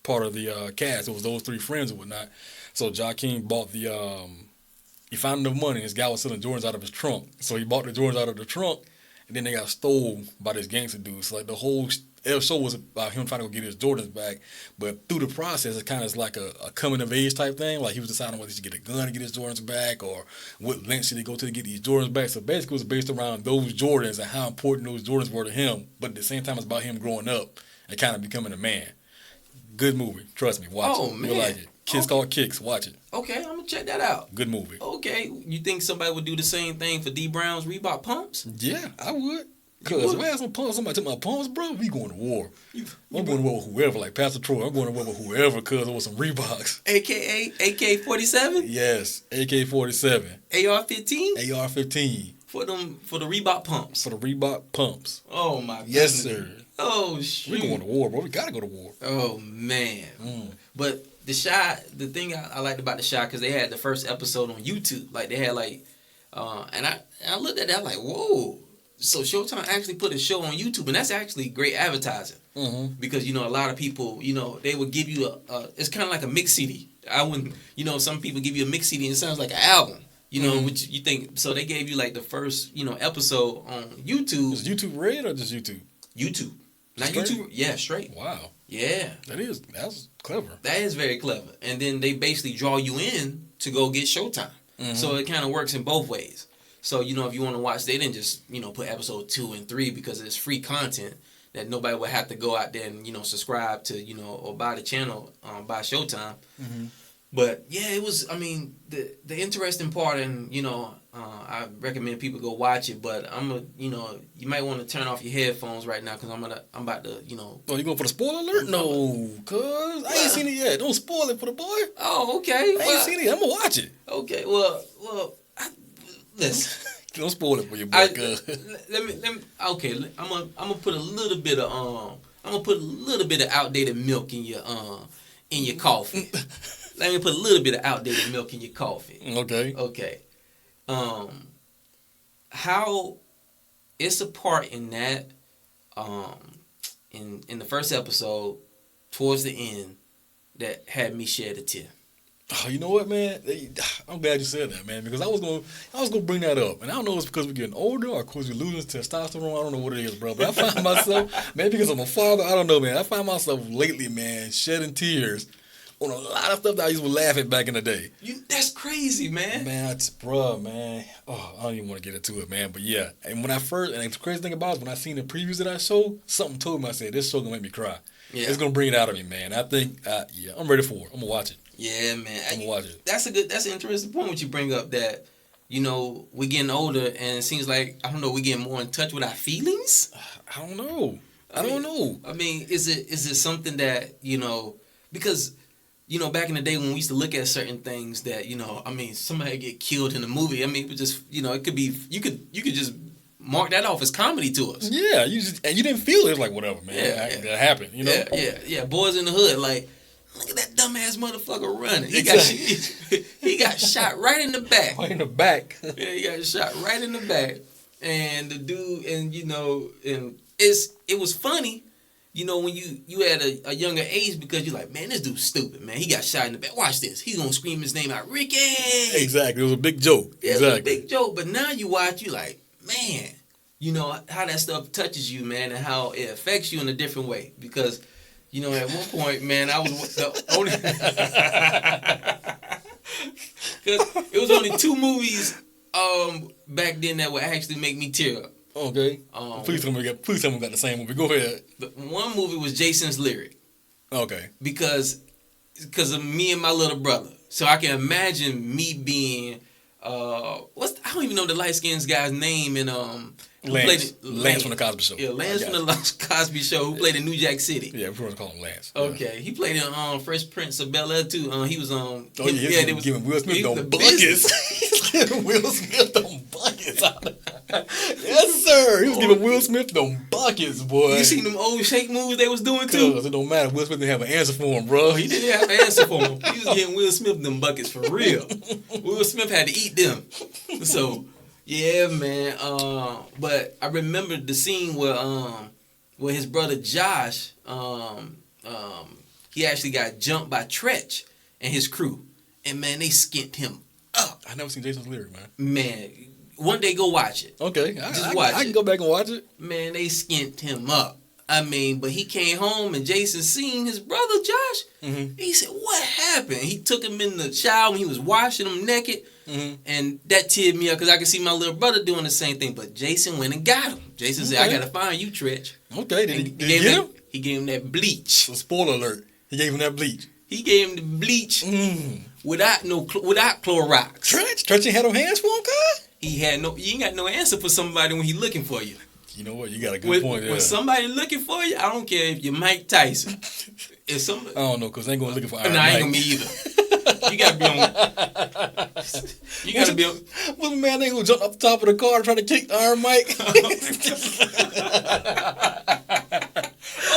part of the cast. It was those three friends and whatnot. So Joaquin bought he found enough money. This guy was selling Jordans out of his trunk. So he bought the Jordans out of the trunk, and then they got stole by this gangster dude. So like the whole show was about him trying to go get his Jordans back. But through the process, it kind of is like a coming of age type thing. Like he was deciding whether he should get a gun to get his Jordans back or what lengths should he go to get these Jordans back. So basically it was based around those Jordans and how important those Jordans were to him. But at the same time, it's about him growing up and kind of becoming a man. Good movie. Trust me. Watch it. Man. You'll like it. Kids called Kicks. Watch it. Okay, I'm going to check that out. Good movie. Okay. You think somebody would do the same thing for D. Brown's Reebok pumps? Yeah, I would. Because if I had some pumps, somebody took my pumps, bro, we going to war. I'm going to war with whoever, like Pastor Troy. I'm going to war with whoever because there was some Reeboks. AKA AK-47? Yes, AK-47. AR-15? AR-15. For the Reebok pumps? For the Reebok pumps. Oh, my goodness. Yes, sir. Oh, shoot. We going to war, bro. We got to go to war. Oh, man. But the thing I liked about the Chi, because they had the first episode on YouTube. Like, they had, like, and I looked at that, I'm like, whoa. So Showtime actually put a show on YouTube, and that's actually great advertising. Mm-hmm. Because, a lot of people, they would give you it's kind of like a mix CD. I wouldn't, some people give you a mix CD and it sounds like an album, which you think, so they gave you like the first, episode on YouTube. Is YouTube Red or just YouTube? YouTube. Not straight? YouTube, yeah, straight. Wow. Yeah. That's clever. That is very clever. And then they basically draw you in to go get Showtime. Mm-hmm. So it kind of works in both ways. So, if you want to watch, they didn't just, put episode 2 and 3 because it's free content that nobody would have to go out there and, subscribe to, or buy the channel, buy Showtime. Mm-hmm. But, yeah, it was, the interesting part, and, I recommend people go watch it, but you might want to turn off your headphones right now because I'm about to, Oh, you going for the spoiler alert? No, cuz I ain't seen it yet. Don't spoil it for the boy. Oh, okay. I ain't seen it. I'm going to watch it. Okay, well, listen. Don't spoil it for your boy. Let me. Okay, I'm gonna put a little bit of outdated milk in your coffee. Let me put a little bit of outdated milk in your coffee. Okay. Okay. How it's a part in that in the first episode towards the end that had me shed a tear. Oh, you know what, man? I'm glad you said that, man, because I was gonna bring that up, and I don't know if it's because we're getting older or because we're losing testosterone. I don't know what it is, bro. But I find myself, maybe because I'm a father, I don't know, man. I find myself lately, man, shedding tears on a lot of stuff that I used to laugh at back in the day. That's crazy, man. Man, man. Oh, I don't even want to get into it, man. But yeah, and when and the crazy thing about it is when I seen the previews of that show, something told me, I said, this show gonna make me cry. Yeah. It's gonna bring it out of me, man. I think, I'm ready for it. I'm gonna watch it. Yeah, man. I'm gonna watch it. That's an interesting point what you bring up, that, we're getting older and it seems like, I don't know, we're getting more in touch with our feelings? I don't know. I don't know. I mean, is it something that, because you know, back in the day when we used to look at certain things that, you know, I mean, somebody get killed in a movie. I mean, it was just, you know, it could be, you could just mark that off as comedy to us. Yeah, and you didn't feel it. It was like, whatever, man. Yeah. That happened, you know? Yeah. Boys in the Hood, like, look at that dumbass motherfucker running. He got shot right in the back. Right in the back. Yeah, he got shot right in the back. And the dude, and, you know, and it was funny, you know, when you had a younger age, because you're like, man, this dude's stupid, man. He got shot in the back. Watch this. He's going to scream his name out, Ricky. Exactly. It was a big joke. Yeah, exactly. It was a big joke. But now you watch, you like, man, you know, how that stuff touches you, man, and how it affects you in a different way. Because, you know, at one point, man, I was the only... Because it was only 2 movies back then that would actually make me tear up. Okay. Please tell me we got the same movie. Go ahead. The one movie was Jason's Lyric. Okay. Because of me and my little brother. So I can imagine me being I don't even know the light skinned guy's name in Lance from the Cosby Show. Yeah, Lance from the Cosby Show, who played in New Jack City. Yeah, we want to call him Lance. Okay, he played in Fresh Prince of Bel-Air too. He was on. They was giving Will Smith them buckets. Giving Will Smith them buckets. Yes, sir. He was giving Will Smith them buckets, boy. You seen them old shake moves they was doing too? Cause it don't matter. Will Smith didn't have an answer for him, bro. He didn't have an answer for him. He was giving Will Smith them buckets for real. Will Smith had to eat them. So. Yeah, man. But I remember the scene where his brother Josh, he actually got jumped by Tretch and his crew, and man, they skint him up. I never seen Jason's Lyric, man. Man, one day go watch it. Okay, I can go back and watch it. Man, they skint him up. I mean, but he came home and Jason seen his brother Josh. Mm-hmm. He said, "What happened?" He took him in the shower and he was washing him naked. Mm-hmm. And that teared me up because I could see my little brother doing the same thing. But Jason went and got him. Jason said, "I gotta find you, Tretch." Okay, did he get him? He gave him that bleach. So spoiler alert: he gave him that bleach. He gave him the bleach without Clorox. Tretch ain't had no hands for him, cuz? He ain't got no answer for somebody when he looking for you. You know what? You got a good point there. When somebody looking for you, I don't care if you're Mike Tyson. If somebody, I don't know, because they ain't going looking for Iron Mike. I ain't going to be either. You got to be on. You got to be on. Well, man, they going to jump up the top of the car and try to kick Iron Mike.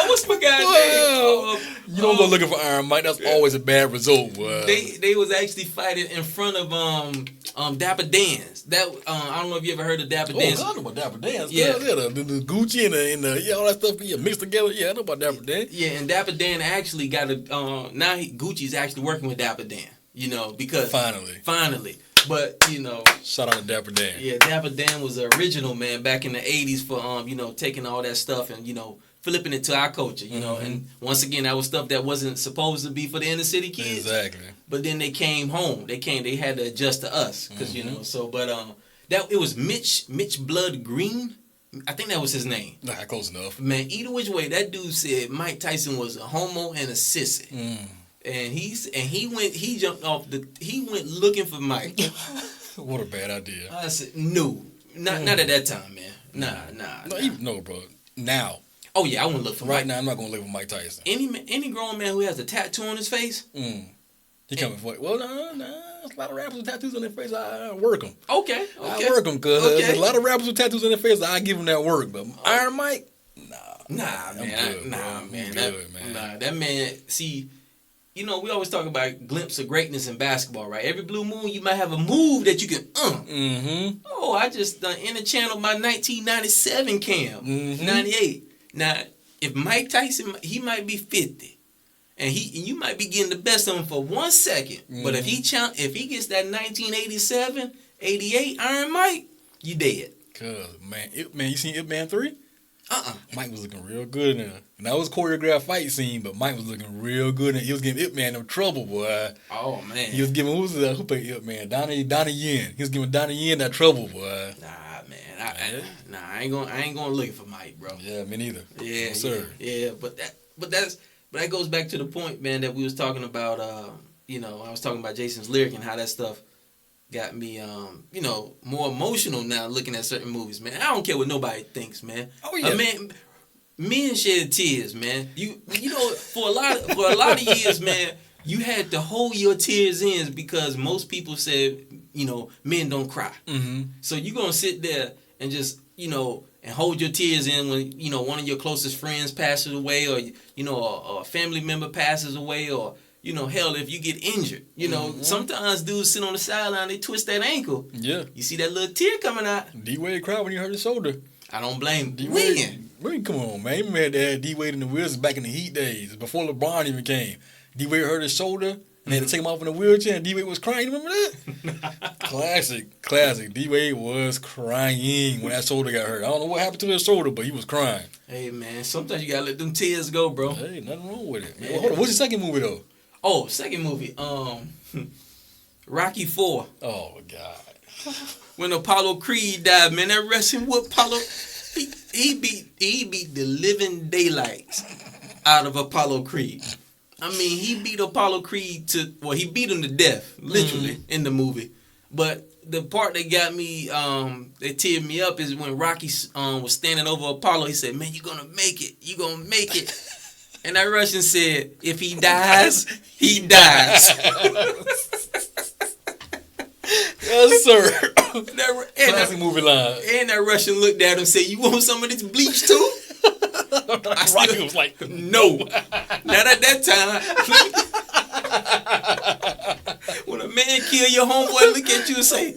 What's my guy's name? You don't go looking for Iron Mike. That's always a bad result, boy. They was actually fighting in front of Dapper Dan's. That I don't know if you ever heard of Dapper Dan's. I know about Dapper Dan's. Yeah, the Gucci and the all that stuff mixed together. Yeah, I know about Dapper Dan. Yeah, and Dapper Dan actually got a now Gucci's actually working with Dapper Dan. You know, because finally. But, you know, shout out to Dapper Dan. Yeah, Dapper Dan was the original, man, back in the 80s for you know, taking all that stuff and, you know, flipping it to our culture, you know. And once again, that was stuff that wasn't supposed to be for the inner city kids. Exactly. But then they came home. They had to adjust to us cuz you know. So but that it was Mitch Blood Green. I think that was his name. Nah, close enough. Man, either which way, that dude said Mike Tyson was a homo and a sissy. And he went looking for Mike. What a bad idea. I said no, not at that time, man. Nah. No, bro. Now. Oh yeah, I wouldn't look for right Mike. now. I'm not gonna look for Mike Tyson. Any grown man who has a tattoo on his face. He coming for it. Well, no. There's a lot of rappers with tattoos on their face. I work them. Okay. I work them because there's a lot of rappers with tattoos on their face. I give them that work, but Iron Mike, nah, man. That man. See. You know, we always talk about glimpse of greatness in basketball, right? Every blue moon, you might have a move that you can, Oh, I just interchanneled my 1997 cam, 98. Now, if Mike Tyson, he might be 50, and you might be getting the best of him for 1 second. But if he gets that 1987, 88 Iron Mike, you dead. Cause man, you seen Ip Man 3? Mike was looking real good in there. And that was a choreographed fight scene, but Mike was looking real good in it. He was giving Ip Man no trouble, boy. Oh, man. He was giving, who played Ip Man? Donnie Yen. He was giving Donnie Yen that trouble, boy. Nah, man. I ain't gonna look for Mike, bro. Yeah, me neither. Yeah, no, sir. Yeah, but that goes back to the point, man, that we was talking about, you know, I was talking about Jason's Lyric and how that stuff got me, you know, more emotional now looking at certain movies, man. I don't care what nobody thinks, man. Oh yeah, men shed tears, man. You know, for a lot of years, man, You had to hold your tears in because most people said, men don't cry. Mm-hmm. So you're going to sit there and just, and hold your tears in when, one of your closest friends passes away or, a family member passes away or, hell, if you get injured. Sometimes dudes sit on the sideline, they twist that ankle. Yeah. You see that little tear coming out. D-Wade cried when he hurt his shoulder. I don't blame D-Wade. Come on, man. He had to have D-Wade in the Wizards back in the Heat days, before LeBron even came. D-Wade hurt his shoulder, and they had to take him off in a wheelchair, and D-Wade was crying. You remember that? Classic. D-Wade was crying when that shoulder got hurt. I don't know what happened to his shoulder, but he was crying. Hey, man, sometimes you got to let them tears go, bro. Hey, nothing wrong with it. Man. Well, hold on. What's the second movie, though? Oh, second movie. Rocky 4. Oh, God. When Apollo Creed died, man, that wrestling with Apollo, he beat the living daylights out of Apollo Creed. I mean, he beat Apollo Creed he beat him to death, literally, in the movie. But the part that got me, that teared me up is when Rocky was standing over Apollo. He said, man, you're going to make it. You're going to make it. And that Russian said, if he dies, he dies. Yes, sir. Classic movie line. And that Russian looked at him and said, you want some of this bleach too? Rocky was like, no. Not at that time. When a man kill your homeboy, look at you and say,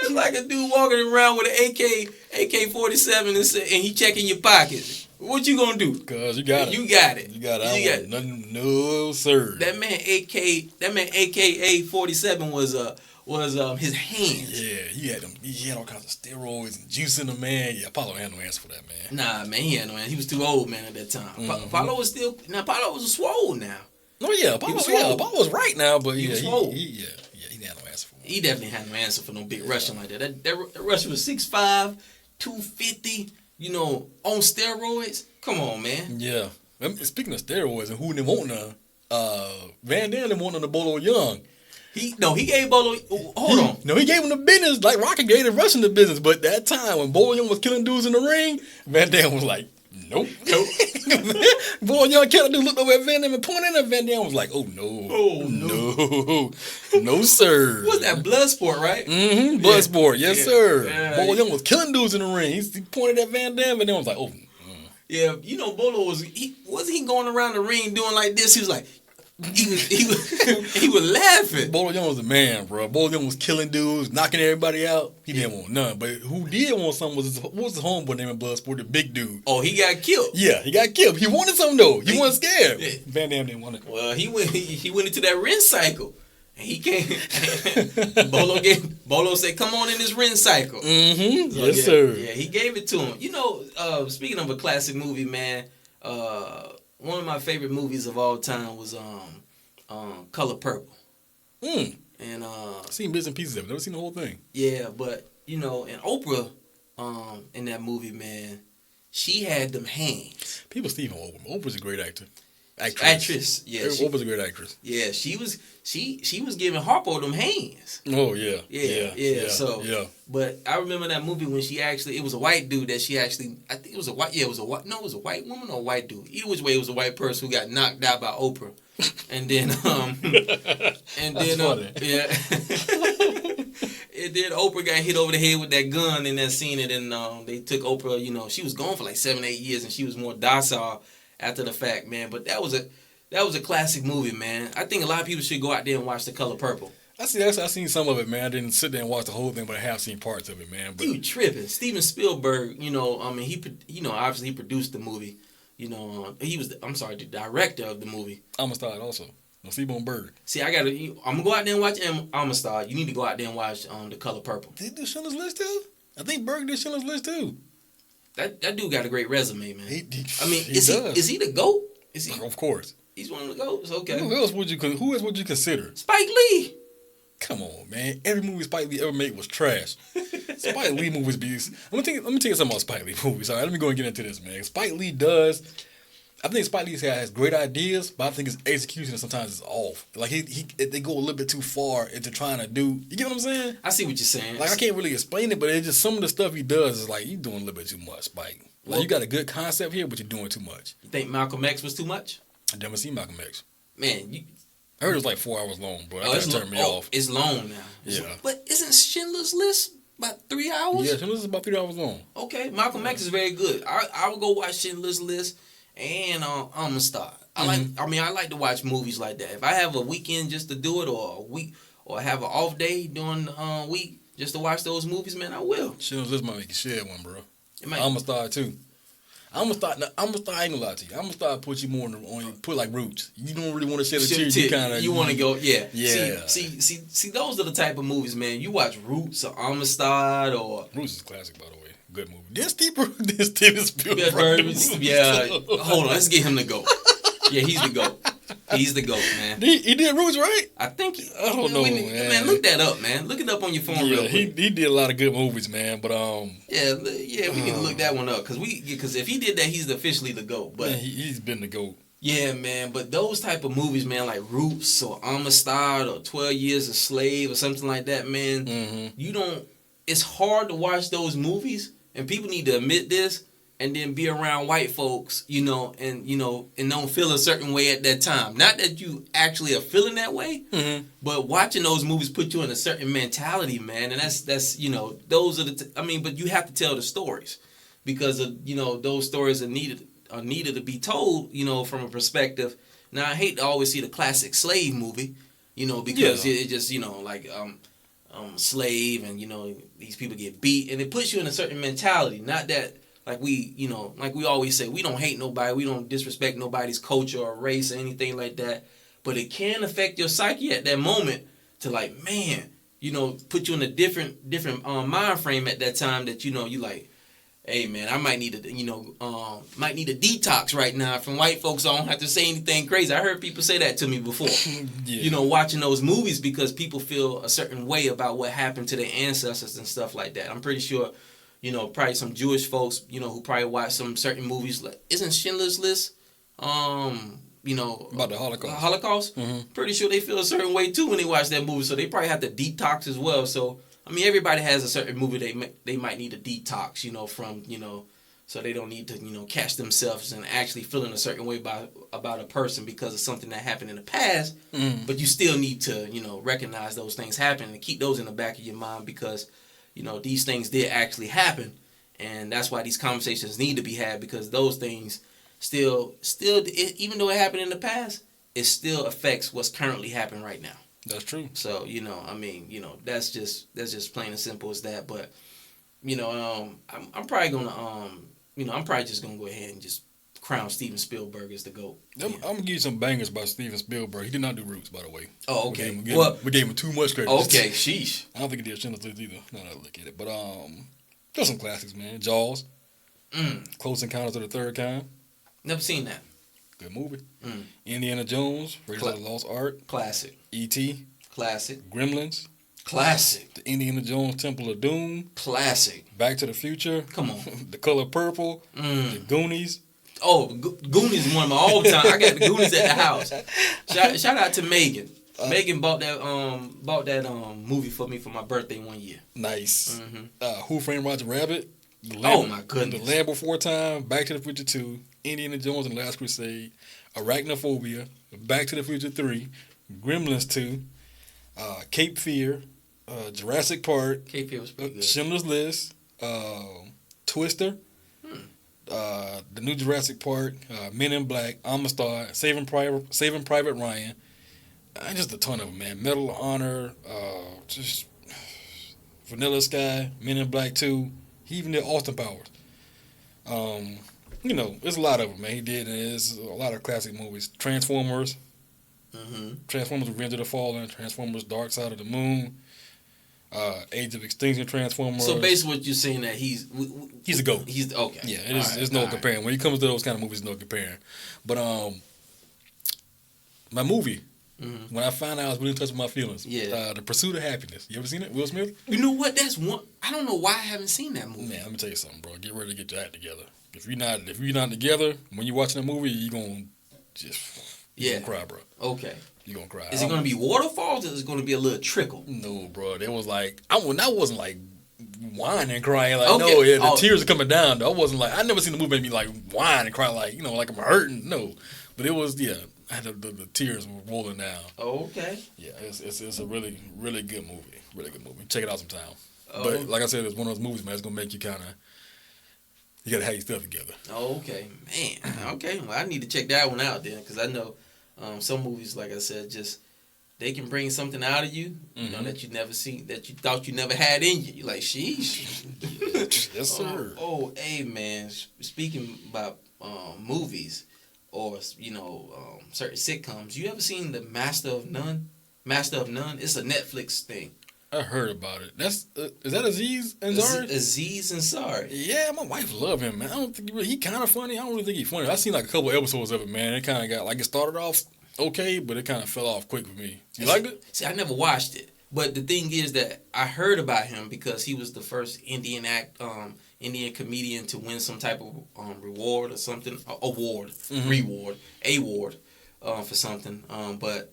it's like a dude walking around with an AK-47 and he checking your pockets. What you gonna do? Cause you got it. You got it. You got it. Nothing, no, sir. That man AK-47 was his hands. Yeah, he had all kinds of steroids and juice in the man. Yeah, Apollo had no answer for that, man. Nah, man, he had no answer. He was too old, man, at that time. Mm-hmm. Apollo was Apollo was swole now. Oh yeah, Apollo was right now, but he had no answer for it. He definitely had no answer for no big Russian like that. That Russian was 6'5", 250. On steroids. Come on, man. Yeah. Speaking of steroids and who they want now, Van Damme didn't want to Bolo Young. He gave Bolo. Hold on. No, he gave him the business like Rocky gave the Russian the business. But that time when Bolo Young was killing dudes in the ring, Van Damme was like, nope. Bolo Young killed a dude, looked over at Van Damme and pointed at Van Damme was like, oh no. No, sir. What's that, Bloodsport, right? Mm-hmm. Bloodsport, yes, sir. Bolo Young was killing dudes in the ring. He pointed at Van Damme and then was like, oh. Yeah, Bolo wasn't he going around the ring doing like this? He was like, he was laughing. Bolo Young was a man, bro. Bolo Young was killing dudes, knocking everybody out. He didn't want none. But who did want something was his homeboy named Bloodsport, the big dude. Oh, he got killed. Yeah, he got killed. He wanted something though. He wasn't scared. Yeah. Van Damme didn't want it. Well, he went into that rinse cycle. And he came. Bolo said, "Come on in this rinse cycle." Mm-hmm. So, yes, sir. Yeah, he gave it to him. Speaking of a classic movie, man, one of my favorite movies of all time was Color Purple. And I've seen bits and pieces of it. Never seen the whole thing. Yeah, but and Oprah, in that movie, man, she had them hands. People Steve on Oprah. Oprah's a great actor. Actress. Yeah, Oprah's a great actress. Yeah, she was giving Harpo them hands. Oh yeah. Yeah. So but I remember that movie when it was a white dude that I think it was a white woman or a white dude. Either which way, it was a white person who got knocked out by Oprah. And then and then Oprah got hit over the head with that gun in that scene, and then they took Oprah, she was gone for like 7-8 years and she was more docile after the fact, man. But that was a classic movie, man. I think a lot of people should go out there and watch The Color Purple. I seen some of it, man. I didn't sit there and watch the whole thing, but I have seen parts of it, man. But you tripping? Steven Spielberg, he obviously he produced the movie. He was the director of the movie. Amistad also. No, Seaborn Bird. See, I'm gonna go out there and watch Amistad. You need to go out there and watch The Color Purple. Did he do Schindler's List too? I think Berg did Schindler's List too. That dude got a great resume, man. Is he the GOAT? Is he? Of course. He's one of the GOATs. Okay. Who else would you consider? Spike Lee. Come on, man. Every movie Spike Lee ever made was trash. Spike Lee movies be... Let me tell you something about Spike Lee movies. All right, let me go and get into this, man. Spike Lee I think Spike Lee has great ideas, but I think his execution sometimes is off. Like they go a little bit too far into trying to do. You get what I'm saying? I see what you're saying. Like I can't really explain it, but it's just some of the stuff he does is like you doing a little bit too much, Spike. Like, you got a good concept here, but you're doing too much. You think Malcolm X was too much? I never seen Malcolm X. Man, I heard it was like 4 hours long, bro. That turned me off. It's long now. Yeah. But isn't Schindler's List about 3 hours? Yeah, Schindler's List is about 3 hours long. Okay, Malcolm X is very good. I would go watch Schindler's List and Amistad. I like to watch movies like that. If I have a weekend just to do it, or a week, or have an off day during the week just to watch those movies, man, I will. Schindler's List might make you share one, bro. It might. Amistad too. Amistad, I ain't gonna lie to you. Amistad put you more on put like Roots. You don't really want to shed a tear. You kind of. You want to go, yeah. Yeah. See, those are the type of movies, man. You watch Roots or Amistad or. Roots is a classic, by the way. Good movie. This Steven Spielberg. Yeah. Hold on, let's get him to go. Yeah, he's the GOAT. He's the GOAT, man. He did Roots, right? I think. I don't know, man. Look that up, man. Look it up on your phone real quick. He did a lot of good movies, man. But yeah, we need to look that one up because if he did that, he's officially the GOAT. But man, he's been the GOAT. Yeah, man. But those type of movies, man, like Roots or Amistad or 12 Years a Slave or something like that, man. Mm-hmm. It's hard to watch those movies, and people need to admit this. And then be around white folks, and don't feel a certain way at that time. Not that you actually are feeling that way, but watching those movies put you in a certain mentality, man. And that's those are but you have to tell the stories because of those stories are needed to be told, from a perspective. Now I hate to always see the classic slave movie, because it just slave and these people get beat and it puts you in a certain mentality. Not that. Like we always say, we don't hate nobody, we don't disrespect nobody's culture or race or anything like that. But it can affect your psyche at that moment to put you in a different mind frame at that time that you like, hey man, I might need a detox right now from white folks. So I don't have to say anything crazy. I heard people say that to me before. Watching those movies because people feel a certain way about what happened to their ancestors and stuff like that. I'm pretty sure. Probably some Jewish folks, who probably watch some certain movies. Like, isn't Schindler's List, about the Holocaust? Holocaust? Mm-hmm. Pretty sure they feel a certain way too when they watch that movie. So they probably have to detox as well. So everybody has a certain movie they might need to detox, from, so they don't need to, catch themselves and actually feeling a certain way about a person because of something that happened in the past. Mm. But you still need to, recognize those things happening and keep those in the back of your mind because. These things did actually happen, and that's why these conversations need to be had because those things still, even though it happened in the past, it still affects what's currently happening right now. That's true. So that's just plain and simple as that. But I'm probably gonna I'm probably just gonna go ahead and just crown Steven Spielberg as the GOAT. I'm gonna give you some bangers about Steven Spielberg. He did not do Roots, by the way. Oh, okay. We gave him too much credit. Okay, sheesh. I don't think he did Schindler's List either. Now that I look at it, but there's some classics, man. Jaws, Close Encounters of the Third Kind. Never seen that. Good movie. Indiana Jones, Raiders of the Lost Ark. Classic. E.T. Classic. Gremlins. Classic. The Indiana Jones Temple of Doom. Classic. Back to the Future. Come on. The Color Purple. The Goonies. Oh, Goonies is one of my all time. I got the Goonies at the house. Shout out to Megan. Megan bought that movie for me for my birthday one year. Nice. Who Framed Roger Rabbit? Oh my goodness. The Land Before Time, Back to the Future 2, Indiana Jones and the Last Crusade, Arachnophobia, Back to the Future 3, Gremlins 2, Cape Fear, Jurassic Park, Cape Fear was pretty good. Schindler's List, Twister. The new Jurassic Park, Men in Black, Amistad, Saving Private Ryan, and just a ton of them, man. Medal of Honor, just Vanilla Sky, Men in Black 2. He even did Austin Powers. There's a lot of them, man. He did, and there's a lot of classic movies. Transformers, Transformers: Revenge of the Fallen, Transformers: Dark Side of the Moon. Age of Extinction Transformers. So basically, what you're saying that he's a GOAT. He's okay. Yeah, there's no comparing. When it comes to those kind of movies, no comparing. But my movie, when I found out I was really in touch with my feelings. Yeah. The Pursuit of Happiness. You ever seen it? Will Smith. You know what? That's one. I don't know why I haven't seen that movie. Man, let me tell you something, bro. Get ready to get your act together. If you're not together when you're watching the movie, you're gonna gonna cry, bro. Okay. You're gonna cry. Is it gonna be waterfalls or is it gonna be a little trickle? No, bro. There was like I wasn't like whining and crying. Like, Okay. no, yeah, the tears are coming down. Though. I wasn't like, I never seen the movie make me like whine and cry like, like I'm hurting. No. But it was, I had the tears were rolling down. Okay. Yeah, it's a really, really good movie. Really good movie. Check it out sometime. Oh. But like I said, it's one of those movies, man, it's going to make you kind of, you got to have your stuff together. Okay. Man. Okay. Well, I need to check that one out then, because I know some movies, like I said, just they can bring something out of you, that you never seen, that you thought you never had in you. You're like, sheesh. Yes, sir. Hey, man. Speaking about movies or, certain sitcoms, you ever seen The Master of None? Master of None? It's a Netflix thing. I heard about it. That's is that Aziz Ansari? Aziz Ansari. Yeah, my wife love him, man. I don't think he kind of funny. I don't really think he's funny. I seen like a couple episodes of it, man. It kind of got like it started off okay, but it kind of fell off quick for me. You liked it? See, I never watched it, but the thing is that I heard about him because he was the first Indian comedian to win some type of reward or something, award for something. But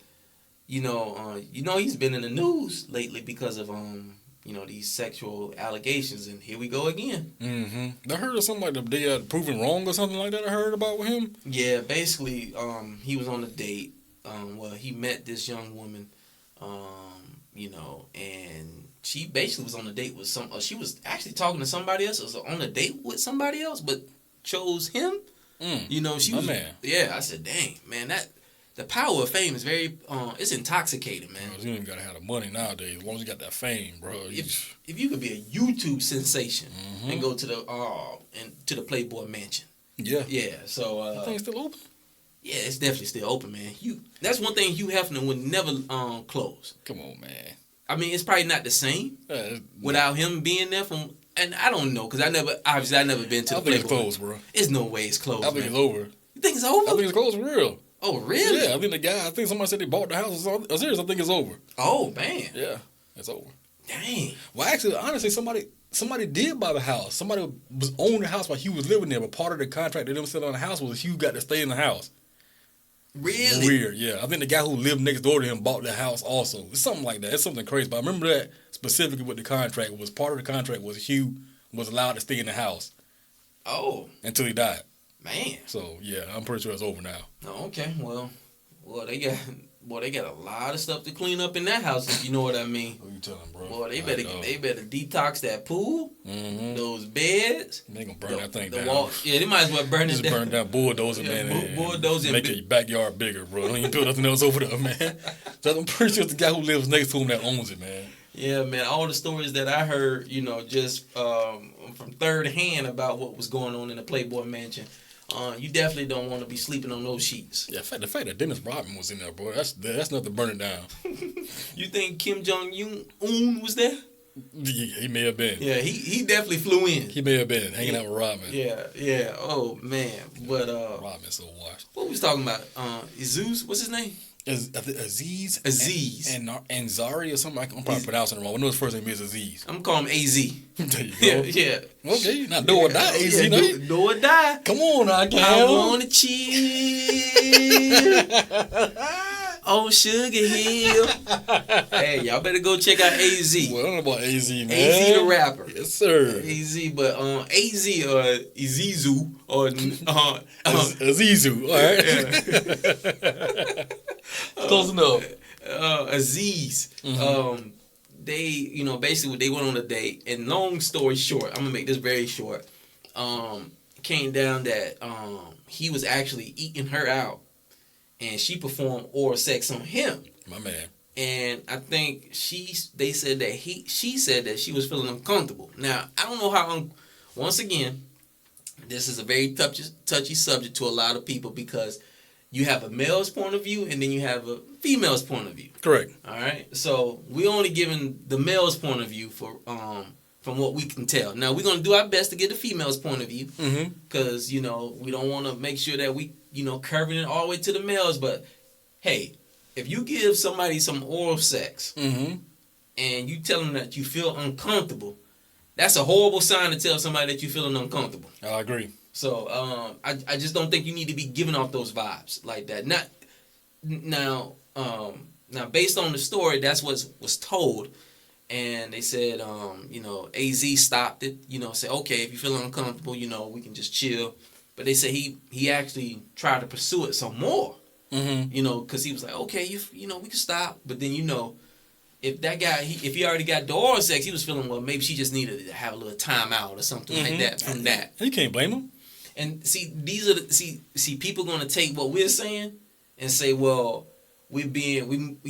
he's been in the news lately because of these sexual allegations, and here we go again. I heard of something like they had proven wrong or something like that. I heard about with him. Yeah, basically, he was on a date. He met this young woman, and she basically was on a date with she was actually talking to somebody else. Was on a date with somebody else, but chose him. She was. Man. Yeah, I said, dang, man, that. The power of fame is very, it's intoxicating, man. You don't even gotta have the money nowadays. As long as you got that fame, bro. If you could be a YouTube sensation and go to the Playboy Mansion. Yeah. Yeah. So. That thing's still open. Yeah, it's definitely still open, man. That's one thing Hugh Hefner would never close. Come on, man. I mean, it's probably not the same without him being there from. And I don't know because I never been to the Playboy. I think it's closed, bro. There's no way it's closed. I think it's over. You think it's over? I think it's closed for real. Oh, really? Yeah, I think somebody said they bought the house. I'm serious, I think it's over. Oh, man. Yeah, it's over. Dang. Well, actually, honestly, somebody did buy the house. Somebody was owning the house while Hugh was living there, but part of the contract that them selling on the house was Hugh got to stay in the house. Really? Weird, yeah. I think the guy who lived next door to him bought the house also. It's something like that. It's something crazy. But I remember that specifically with the contract was part of the contract was Hugh was allowed to stay in the house. Oh. Until he died. Man. So yeah, I'm pretty sure it's over now. Oh, okay. Well, they got a lot of stuff to clean up in that house, if you know what I mean. Who you telling, bro? Boy, they better detox that pool, those beds. They gonna burn that thing down. Walls. Yeah, they might as well burn it down. Burn down bulldozer, man. Bulldozer. Make your backyard bigger, bro. Don't even build nothing else over there, man. So I'm pretty sure it's the guy who lives next to him that owns it, man. Yeah, man. All the stories that I heard, just from third hand about what was going on in the Playboy Mansion. You definitely don't want to be sleeping on those sheets. Yeah, the fact that Dennis Rodman was in there, bro, that's nothing burning down. You think Kim Jong-un was there? Yeah, he may have been. Yeah, he definitely flew in. He may have been hanging out with Rodman. Yeah. Oh man, but Rodman's so washed. What was we talking about? Zeus, what's his name? Aziz and Ansari or something. I'm probably pronouncing it wrong. I know his first name is Aziz. I'm calling him AZ. There you go. Yeah. Okay, not do or die, AZ. Do or die. Come on, I wanna chill. Oh, Sugar Hill. Hey, y'all better go check out AZ. Well, I don't know about AZ, man. AZ the rapper. Yes, sir. AZ, but AZ or Izizu or Azizu. All right. Close enough. Aziz. They, basically they went on a date, and long story short, I'm gonna make this very short. Came down that he was actually eating her out, and she performed oral sex on him. My man. And I think she said that she was feeling uncomfortable. Now I don't know how. Once again, this is a very touchy subject to a lot of people because you have a male's point of view and then you have a female's point of view. Correct. All right. So we only giving the male's point of view for from what we can tell. Now we're gonna do our best to get the female's point of view because we don't want to make sure that we curving it all the way to the males. But hey, if you give somebody some oral sex and you tell them that you feel uncomfortable, that's a horrible sign to tell somebody that you're feeling uncomfortable. I agree. So I just don't think you need to be giving off those vibes like that. Now based on the story, that's what was told, and they said, AZ stopped it. Said, okay, if you feel uncomfortable, we can just chill. But they said he actually tried to pursue it some more. Mm-hmm. Because he was like, okay, we can stop. But then if that guy, if he already got the oral sex, he was feeling, well, maybe she just needed to have a little time out or something like that from that. You can't blame him. And see, these are people going to take what we're saying and say, well, we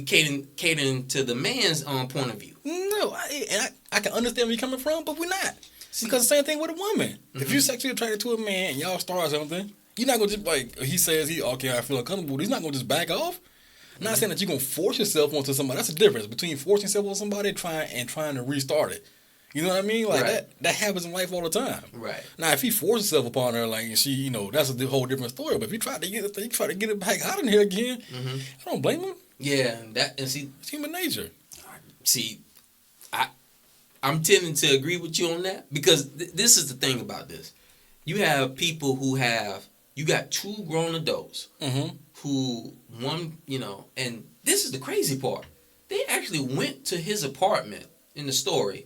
catering to the man's point of view. No, I can understand where you're coming from, but we're not. Because the same thing with a woman. If you're sexually attracted to a man and y'all start something, you're not going to just, like, he says, okay, I feel uncomfortable. He's not going to just back off. I'm not saying that you're going to force yourself onto somebody. That's the difference between forcing yourself on somebody and trying to restart it. You know what I mean? Like, that happens in life all the time. Right. Now, if he forces himself upon her, like, she, that's a whole different story. But if you try to get it back out in here again, I don't blame him. Yeah, and see, it's human nature. See, I'm tending to agree with you on that because this is the thing about this. You have people you got two grown adults who and this is the crazy part. They actually went to his apartment in the story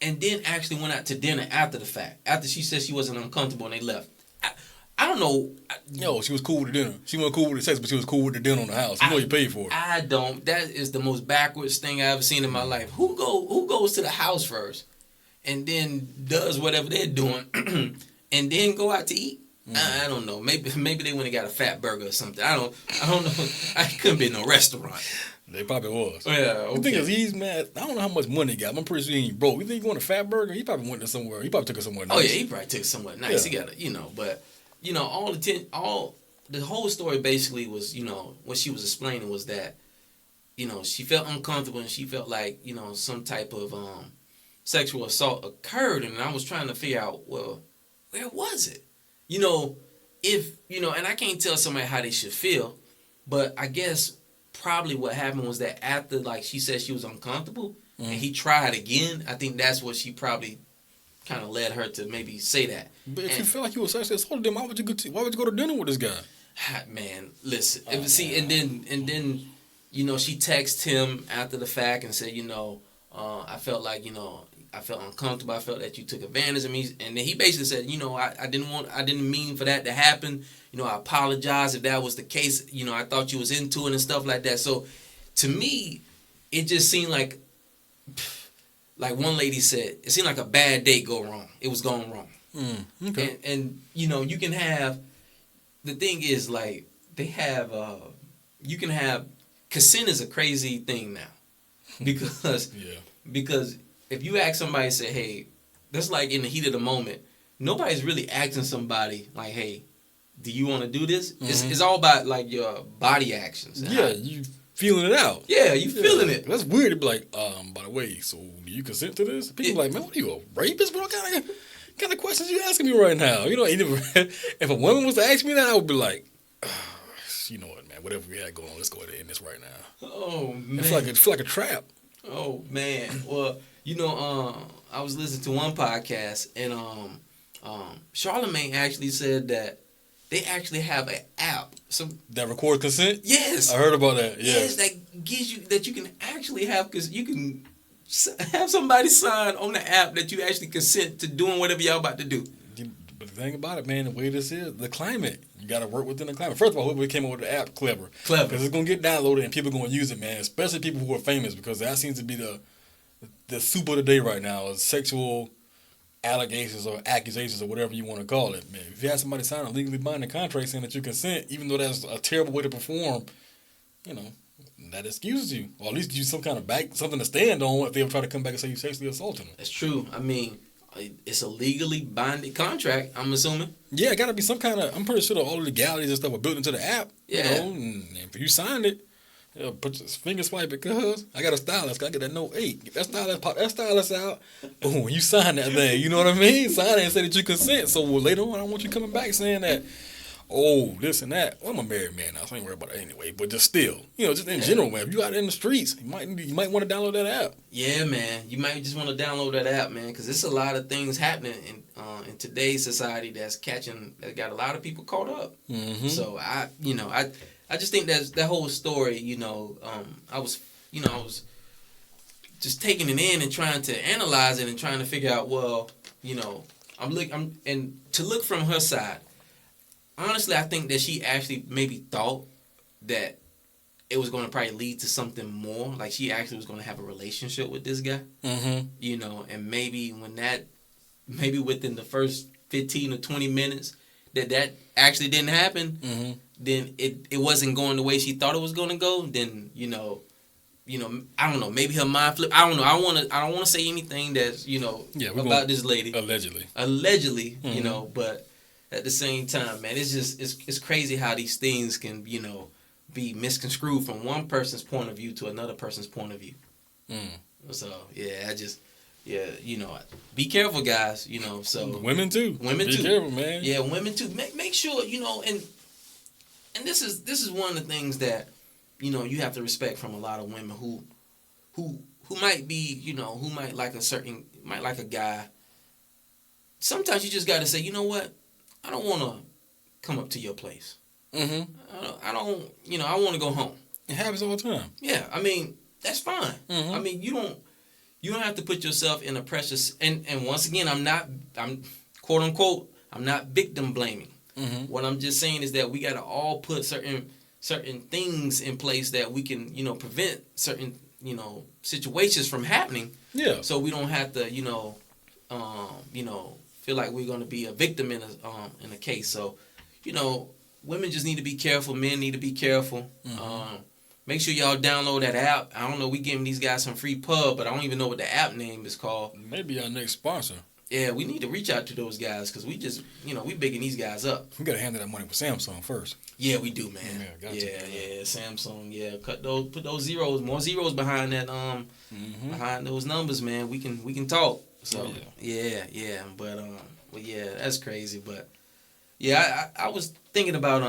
and then actually went out to dinner after the fact. After she said she wasn't uncomfortable and they left. I don't know. Yo, she was cool with the dinner. She wasn't cool with the sex, but she was cool with the dinner on the house. You know you paid for it. I don't. That is the most backwards thing I ever seen in my life. Who goes to the house first and then does whatever they're doing and then go out to eat? I don't know. Maybe they went and got a fat burger or something. I don't know. I couldn't be in no restaurant. They probably was. Yeah. Okay. The thing is, he's mad. I don't know how much money he got. I'm pretty sure he ain't broke. You think he want a fat burger? He probably went to somewhere. He probably took it somewhere nice. Oh yeah, he probably took it somewhere nice. Yeah. He got it, but. The whole story basically was, what she was explaining was that, she felt uncomfortable and she felt like, some type of sexual assault occurred. And I was trying to figure out, well, where was it? And I can't tell somebody how they should feel, but I guess probably what happened was that after, like, she said she was uncomfortable and he tried again, I think that's what she probably kind of led her to maybe say that. But if you feel like you were sexually assaulted, then why would you go to dinner with this guy? Man, listen. And then she texted him after the fact and said, I felt like, I felt uncomfortable. I felt that you took advantage of me. And then he basically said, I didn't mean for that to happen. I apologize if that was the case. I thought you was into it and stuff like that. So to me, it just seemed like one lady said, it seemed like a bad date go wrong. It was going wrong. Okay. And you can have, the thing is, like, they have, you can have, consent is a crazy thing now. Because if you ask somebody, say, hey, that's like in the heat of the moment, nobody's really asking somebody, like, hey, do you want to do this? It's all about, like, your body actions. Yeah, you feeling it out. Yeah, you feeling it. That's weird to be like, by the way, so do you consent to this? People like, man, what are you, a rapist, bro? What kind of questions you asking me right now? If a woman was to ask me that, I would be like, you know what, man, whatever we had going on, let's go ahead and end this right now. Oh, man. It feel like a trap. Oh, man. Well, I was listening to one podcast, and Charlamagne actually said that they actually have an app. That records consent? Yes. I heard about that. Yes, that gives you, that you can actually have, because you can have somebody sign on the app that you actually consent to doing whatever y'all about to do. But the thing about it, man, the way this is, the climate, you got to work within the climate. First of all, whoever came up with the app, clever. Because it's going to get downloaded and people are going to use it, man, especially people who are famous, because that seems to be the soup of the day right now is sexual allegations or accusations or whatever you want to call it, man. If you have somebody sign a legally binding contract saying that you consent, even though that's a terrible way to perform, that excuses you, or at least give you some kind of something to stand on if they ever try to come back and say you sexually assaulted them. That's true. I mean, it's a legally binding contract, I'm assuming. Yeah, it got to be some kind of, I'm pretty sure that all the legalities and stuff are built into the app. Yeah. And if you signed it, put your finger swipe it, cuz I got a stylist. I get that note 8. Get that stylist, pop that stylist out. Boom, you sign that thing. You know what I mean? Sign it and say that you consent. So later on, I want you coming back saying that, oh, this and that. Well, I'm a married man now, so I ain't worried about it anyway. But just still, just in general, man. If you out in the streets, you might want to download that app. Yeah, man. You might just want to download that app, man, because there's a lot of things happening in today's society that got a lot of people caught up. Mm-hmm. So I just think that whole story, I was just taking it in and trying to analyze it and trying to figure out, well, and to look from her side. Honestly, I think that she actually maybe thought that it was going to probably lead to something more. Like she actually was going to have a relationship with this guy. Mm-hmm. And maybe maybe within the first 15 or 20 minutes that actually didn't happen, Mm-hmm. then it wasn't going the way she thought it was going to go. Then I don't know. Maybe her mind flipped. I don't know. I don't want to say anything that's about this lady. Allegedly. Mm-hmm. But at the same time, man, it's crazy how these things can be misconstrued from one person's point of view to another person's point of view. So be careful, guys. So women too. Be careful, man. Yeah, women too. Make sure and this is one of the things that you have to respect from a lot of women who might be who might like a guy. Sometimes you just got to say, you know what, I don't want to come up to your place. Mm-hmm. I don't I want to go home. It happens all the time. Yeah, I mean that's fine. Mm-hmm. I mean you don't have to put yourself in a precious and once again I'm quote unquote I'm not victim blaming. Mm-hmm. What I'm just saying is that we got to all put certain things in place that we can prevent certain situations from happening. Yeah. So we don't have to feel like we're going to be a victim in a case. So women just need to be careful. Men need to be careful. Mm-hmm. Make sure y'all download that app. I don't know. We giving these guys some free pub, but I don't even know what the app name is called. Maybe our next sponsor. Yeah, we need to reach out to those guys because we just, we bigging these guys up. We got to handle that money with Samsung first. Yeah, we do, man. Yeah, Samsung. Yeah, put those zeros, more zeros behind that, behind those numbers, man. We can talk. So yeah. But yeah, that's crazy. But yeah, I was thinking about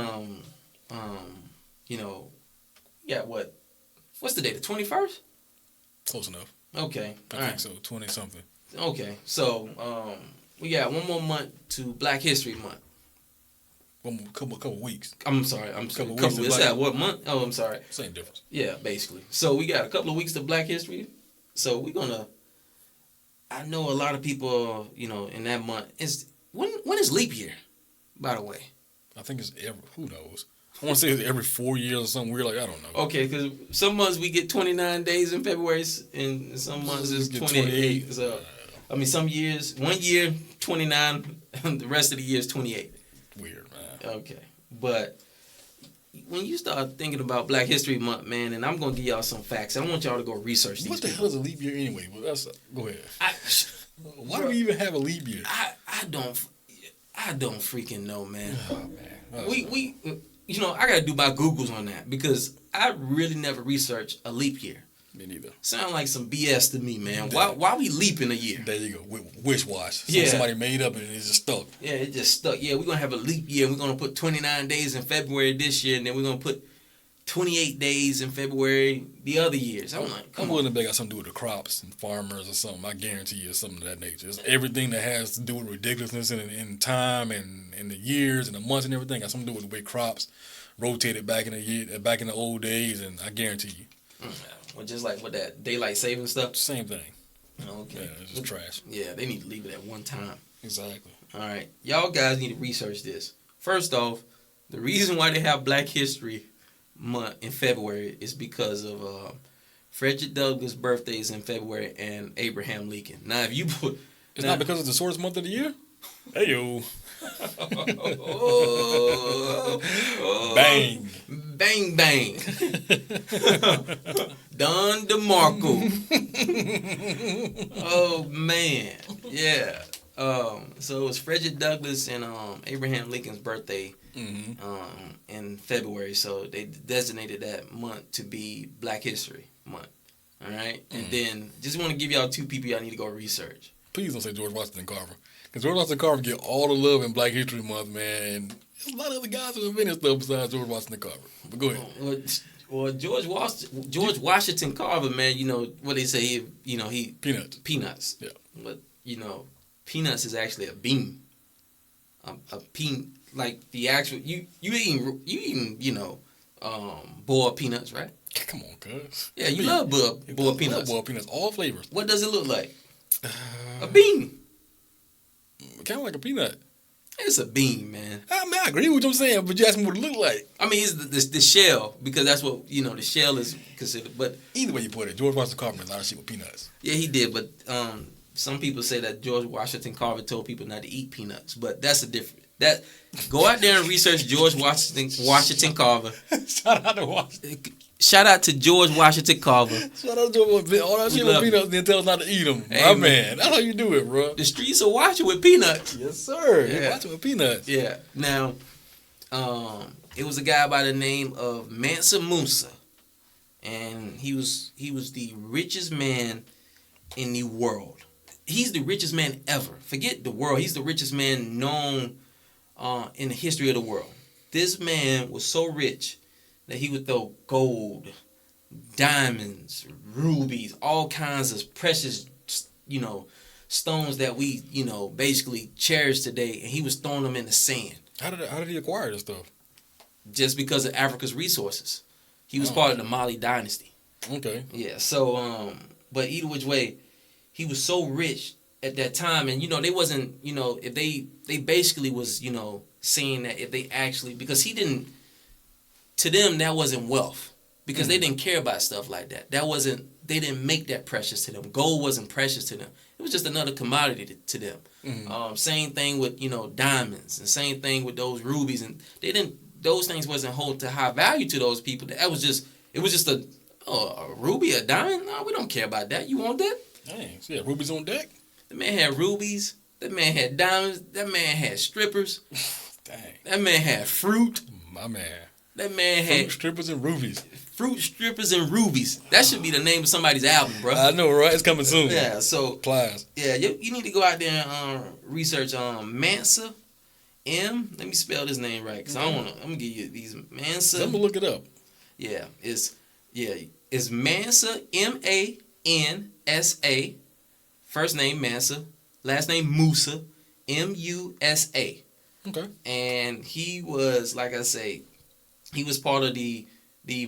what's the date? The 21st? Close enough. Okay, I think so. 20 something. Okay, so we got one more month to Black History Month. Couple weeks. I'm sorry. Couple weeks. Is that what month? Oh, I'm sorry. Same difference. Yeah, basically. So we got a couple of weeks to Black History. So we're gonna. I know a lot of people, in that month. When is leap year? By the way, I think it's who knows. I want to say it's every 4 years or something weird. Like I don't know. Okay, because some months we get 29 days in February, and some months it's 28. So. I mean, some years, 1 year, 29, and the rest of the year is 28. Weird, man. Okay. But when you start thinking about Black History Month, man, and I'm going to give y'all some facts. I want y'all to go research these. What the hell is a leap year anyway? Well, go ahead. Why do we even have a leap year? I don't freaking know, man. Oh, man. We I got to do my Googles on that because I really never researched a leap year. Me neither. Sound like some BS to me, man. Why we leaping a year? There you go. Wish wash. Yeah. Somebody made up and it just stuck. Yeah, it just stuck. Yeah, we're going to have a leap year. We're going to put 29 days in February this year, and then we're going to put 28 days in February the other years. I'm like, I'm willing to bet got something to do with the crops and farmers or something. I guarantee you it's something of that nature. It's everything that has to do with ridiculousness in time and the years and the months and everything got something to do with the way crops rotated back in the old days, and I guarantee you. Well, just like with that daylight saving stuff? Same thing. Okay. Yeah, it's just trash. Yeah, they need to leave it at one time. Exactly. All right. Y'all guys need to research this. First off, the reason why they have Black History Month in February is because of Frederick Douglass' birthdays in February and Abraham Lincoln. Now, if you put... It's not because it's the shortest month of the year? Hey, yo. Bang. Bang, bang. Don DeMarco. Oh, man. Yeah. So it was Frederick Douglass and Abraham Lincoln's birthday in February. So they designated that month to be Black History Month. All right? And then just want to give y'all two people y'all need to go research. Please don't say George Washington Carver. Because George Washington Carver get all the love in Black History Month, man. And there's a lot of other guys who invented stuff besides George Washington Carver. But go ahead. Well, George Washington Carver, man, what they say, he... Peanuts. Peanuts. Yeah. But, peanuts is actually a bean. A like the actual... You eating boiled peanuts, right? Come on, cuz. Yeah, you love boiled peanuts. Boiled peanuts, all flavors. What does it look like? A bean. Kind of like a peanut. It's a bean, man. I mean, I agree with what you're saying, but you asked me what it looked like. I mean, it's the shell, because that's what, the shell is considered. But either way you put it, George Washington Carver made a lot of shit with peanuts. Yeah, he did, but some people say that George Washington Carver told people not to eat peanuts, but that's a different. Go out there and research George Washington Carver. Shout out to Washington. Shout out to George Washington Carver. Shout out to all that shit with peanuts, then tell us not to eat them. Hey, my man, that's how you do it, bro. The streets are watching with peanuts. Yes, sir. Yeah. Watching with peanuts. Yeah. Now, it was a guy by the name of Mansa Musa, and he was the richest man in the world. He's the richest man ever. Forget the world. He's the richest man known in the history of the world. This man was so rich that he would throw gold, diamonds, rubies, all kinds of precious, stones that we, basically cherish today, and he was throwing them in the sand. How did he acquire this stuff? Just because of Africa's resources. He was part of the Mali dynasty. Okay. Yeah. So, but either which way, he was so rich at that time, and they wasn't, if they basically was, saying that if they actually, because he didn't. To them, that wasn't wealth, because they didn't care about stuff like that. They didn't make that precious to them. Gold wasn't precious to them. It was just another commodity to them. Mm-hmm. Same thing with, diamonds, and same thing with those rubies. And those things wasn't hold to high value to those people. It was just a ruby, a diamond? No, we don't care about that. You want that? Dang, so yeah, rubies on deck? The man had rubies. That man had diamonds. That man had strippers. Dang. That man had fruit. My man. That man had fruit strippers and rubies. Fruit strippers and rubies. That should be the name of somebody's album, bro. I know, right? It's coming soon. Yeah, so Plies. Yeah, you need to go out there and research Mansa Let me spell this name right, because I'm gonna give you these Mansa. I'm gonna look it up. Yeah, it's Mansa, Mansa. First name Mansa, last name Musa, Musa. Okay. And he was, like I say, he was part of the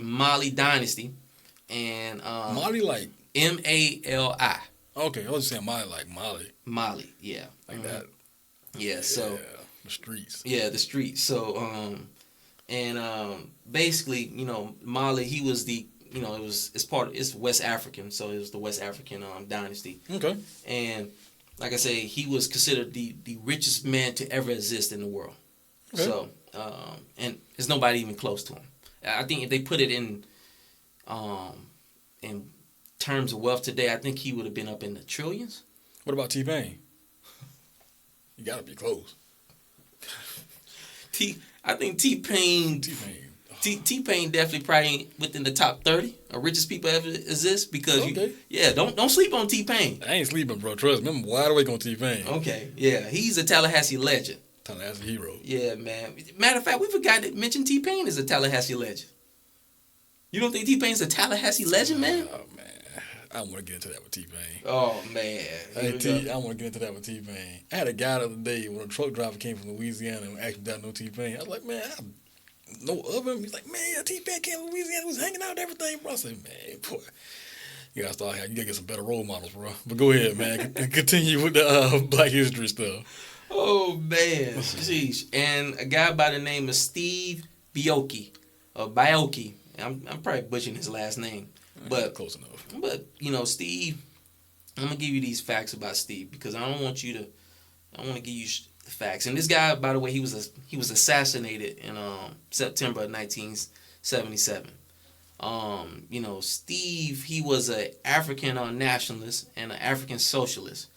Mali dynasty, and Mali like Mali. Okay, I was saying Mali like Mali. Mali, yeah, like that. Yeah, so the streets. Yeah, the streets. So basically, Mali, he was it's West African, so it was the West African dynasty. Okay. And like I say, he was considered the richest man to ever exist in the world. Okay. So and there's nobody even close to him. I think if they put it in terms of wealth today, I think he would have been up in the trillions. What about T-Pain? You gotta be close. I think T-Pain definitely probably within the top 30 of richest people ever exist, because don't sleep on T-Pain. I ain't sleeping, bro. Trust me, I'm wide awake on T-Pain. Okay, yeah, he's a Tallahassee legend. Tallahassee hero. Yeah, man. Matter of fact, we forgot to mention T-Pain is a Tallahassee legend. You don't think T-Pain's a Tallahassee legend, man? Oh man, I don't want to get into that with T-Pain. Oh man, I don't want to get into that with T-Pain. I had a guy the other day when a truck driver came from Louisiana and asked me if I know T-Pain. I was like, man, I know of him. He's like, man, T-Pain came from Louisiana, was hanging out and everything, bro. I said, man, boy, you gotta get some better role models, bro. But go ahead, man. Continue with the Black History stuff. Oh man, sheesh. And a guy by the name of Steve Bioki, or Bioki. I'm probably butchering his last name, but close enough. But Steve, I'm gonna give you these facts about Steve, because I want to give you the facts. And this guy, by the way, he was assassinated in September of 1977. Steve, he was an African nationalist and an African socialist.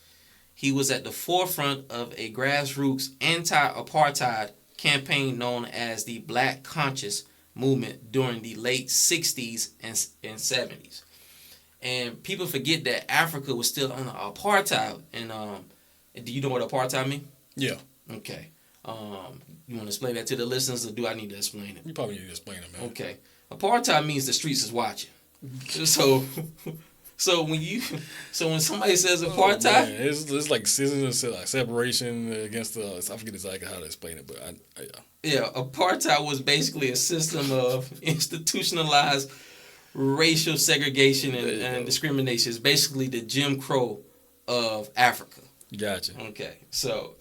He was at the forefront of a grassroots anti-apartheid campaign known as the Black Conscious Movement during the late 60s and 70s. And people forget that Africa was still under apartheid. And do you know what apartheid means? Yeah. Okay. You want to explain that to the listeners, or do I need to explain it? You probably need to explain it, man. Okay. Apartheid means the streets is watching. So when somebody says apartheid, it's like scissors, like separation against the. I forget exactly how to explain it, but yeah, apartheid was basically a system of institutionalized racial segregation and go. discrimination. It's basically the Jim Crow of Africa. Gotcha. Okay, so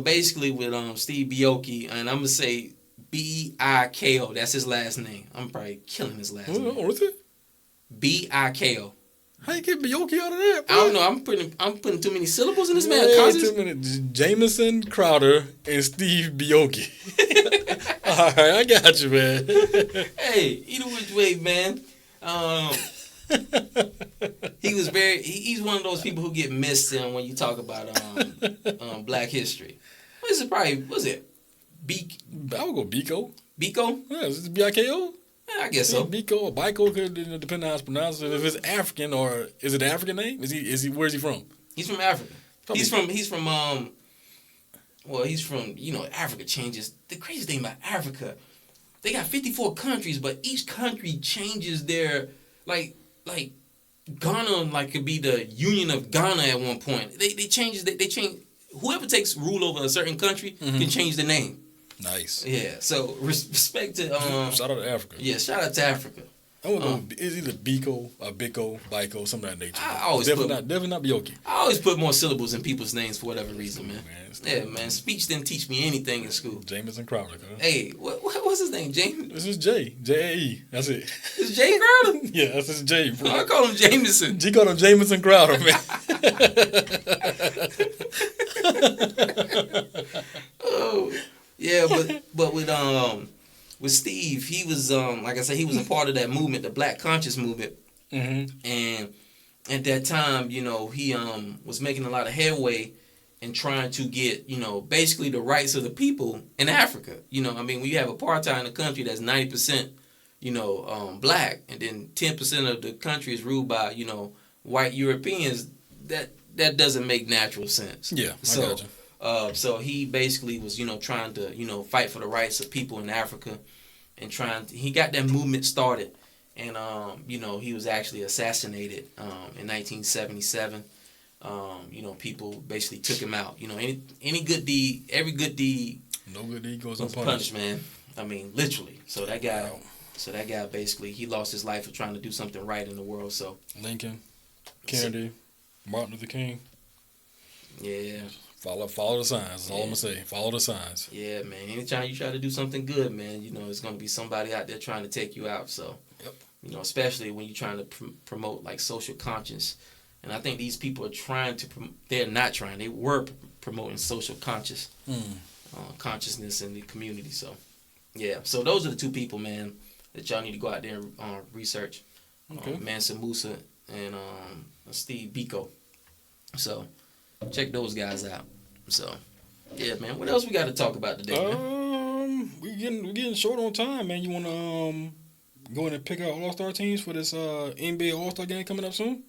basically with Steve Bioki, and I'm gonna say Biko. That's his last name. I'm probably killing his last name. What's it? Biko. How you get Bioki out of that, I bro? don't know. I'm putting too many syllables in this man. Yeah, Conscious? 2 minutes. Jameson Crowder and Steve Bioki. All right, I got you, man. Hey, either which way, man. He was he's one of those people who get missed in when you talk about Black history. Was it I would go Biko. Biko? Yeah, is it Biko? Yeah, I guess so. Biko or Biko could depend on how it's pronounced. If it's African or is it an African name? Is he where's he from? He's from Africa. Probably. He's from Africa changes. The crazy thing about Africa, they got 54 countries, but each country changes their like Ghana could be the Union of Ghana at one point. They change. Whoever takes rule over a certain country can change the name. Nice. Yeah. So respect to shout out to Africa. Yeah, shout out to Africa. I want to go. It's either Biko or Biko, Biko, something of that nature. I always definitely not Bioki. I always put more syllables in people's names for whatever reason, man. Yeah, man. Speech didn't teach me anything in school. Jameson Crowder. Huh? Hey, what's his name? James. This is J. J-A-E. That's it. It's Jay Crowder? Yeah, that's his J, bro. I call him Jameson. G called him Jameson Crowder, man. Oh, yeah, but with Steve, he was like I said, he was a part of that movement, the Black Conscious movement, and at that time, he was making a lot of headway in trying to get basically the rights of the people in Africa. When you have apartheid in a country that's 90% black, and then 10% of the country is ruled by white Europeans, that doesn't make natural sense. Yeah, I got you. So he basically was, trying to, fight for the rights of people in Africa, and he got that movement started, and he was actually assassinated in 1977. People basically took him out. Any good deed, every good deed, no good deed goes unpunished, man. Literally. So that guy. Wow. So that guy basically he lost his life for trying to do something right in the world. So Lincoln, Kennedy, Martin Luther King. Yeah. Follow the signs. That's all I'm gonna say. Follow the signs. Yeah, man. Anytime you try to do something good, man, it's gonna be somebody out there trying to take you out. So, especially when you're trying to promote like social conscience, and I think these people are trying to. They're not trying. They were promoting social consciousness in the community. So, yeah. So those are the two people, man, that y'all need to go out there and research. Okay. Mansa Musa and Steve Biko. So, check those guys out. So, yeah, man. What else we got to talk about today, man? We're getting short on time, man. You want to go in and pick out All-Star teams for this NBA All-Star game coming up soon?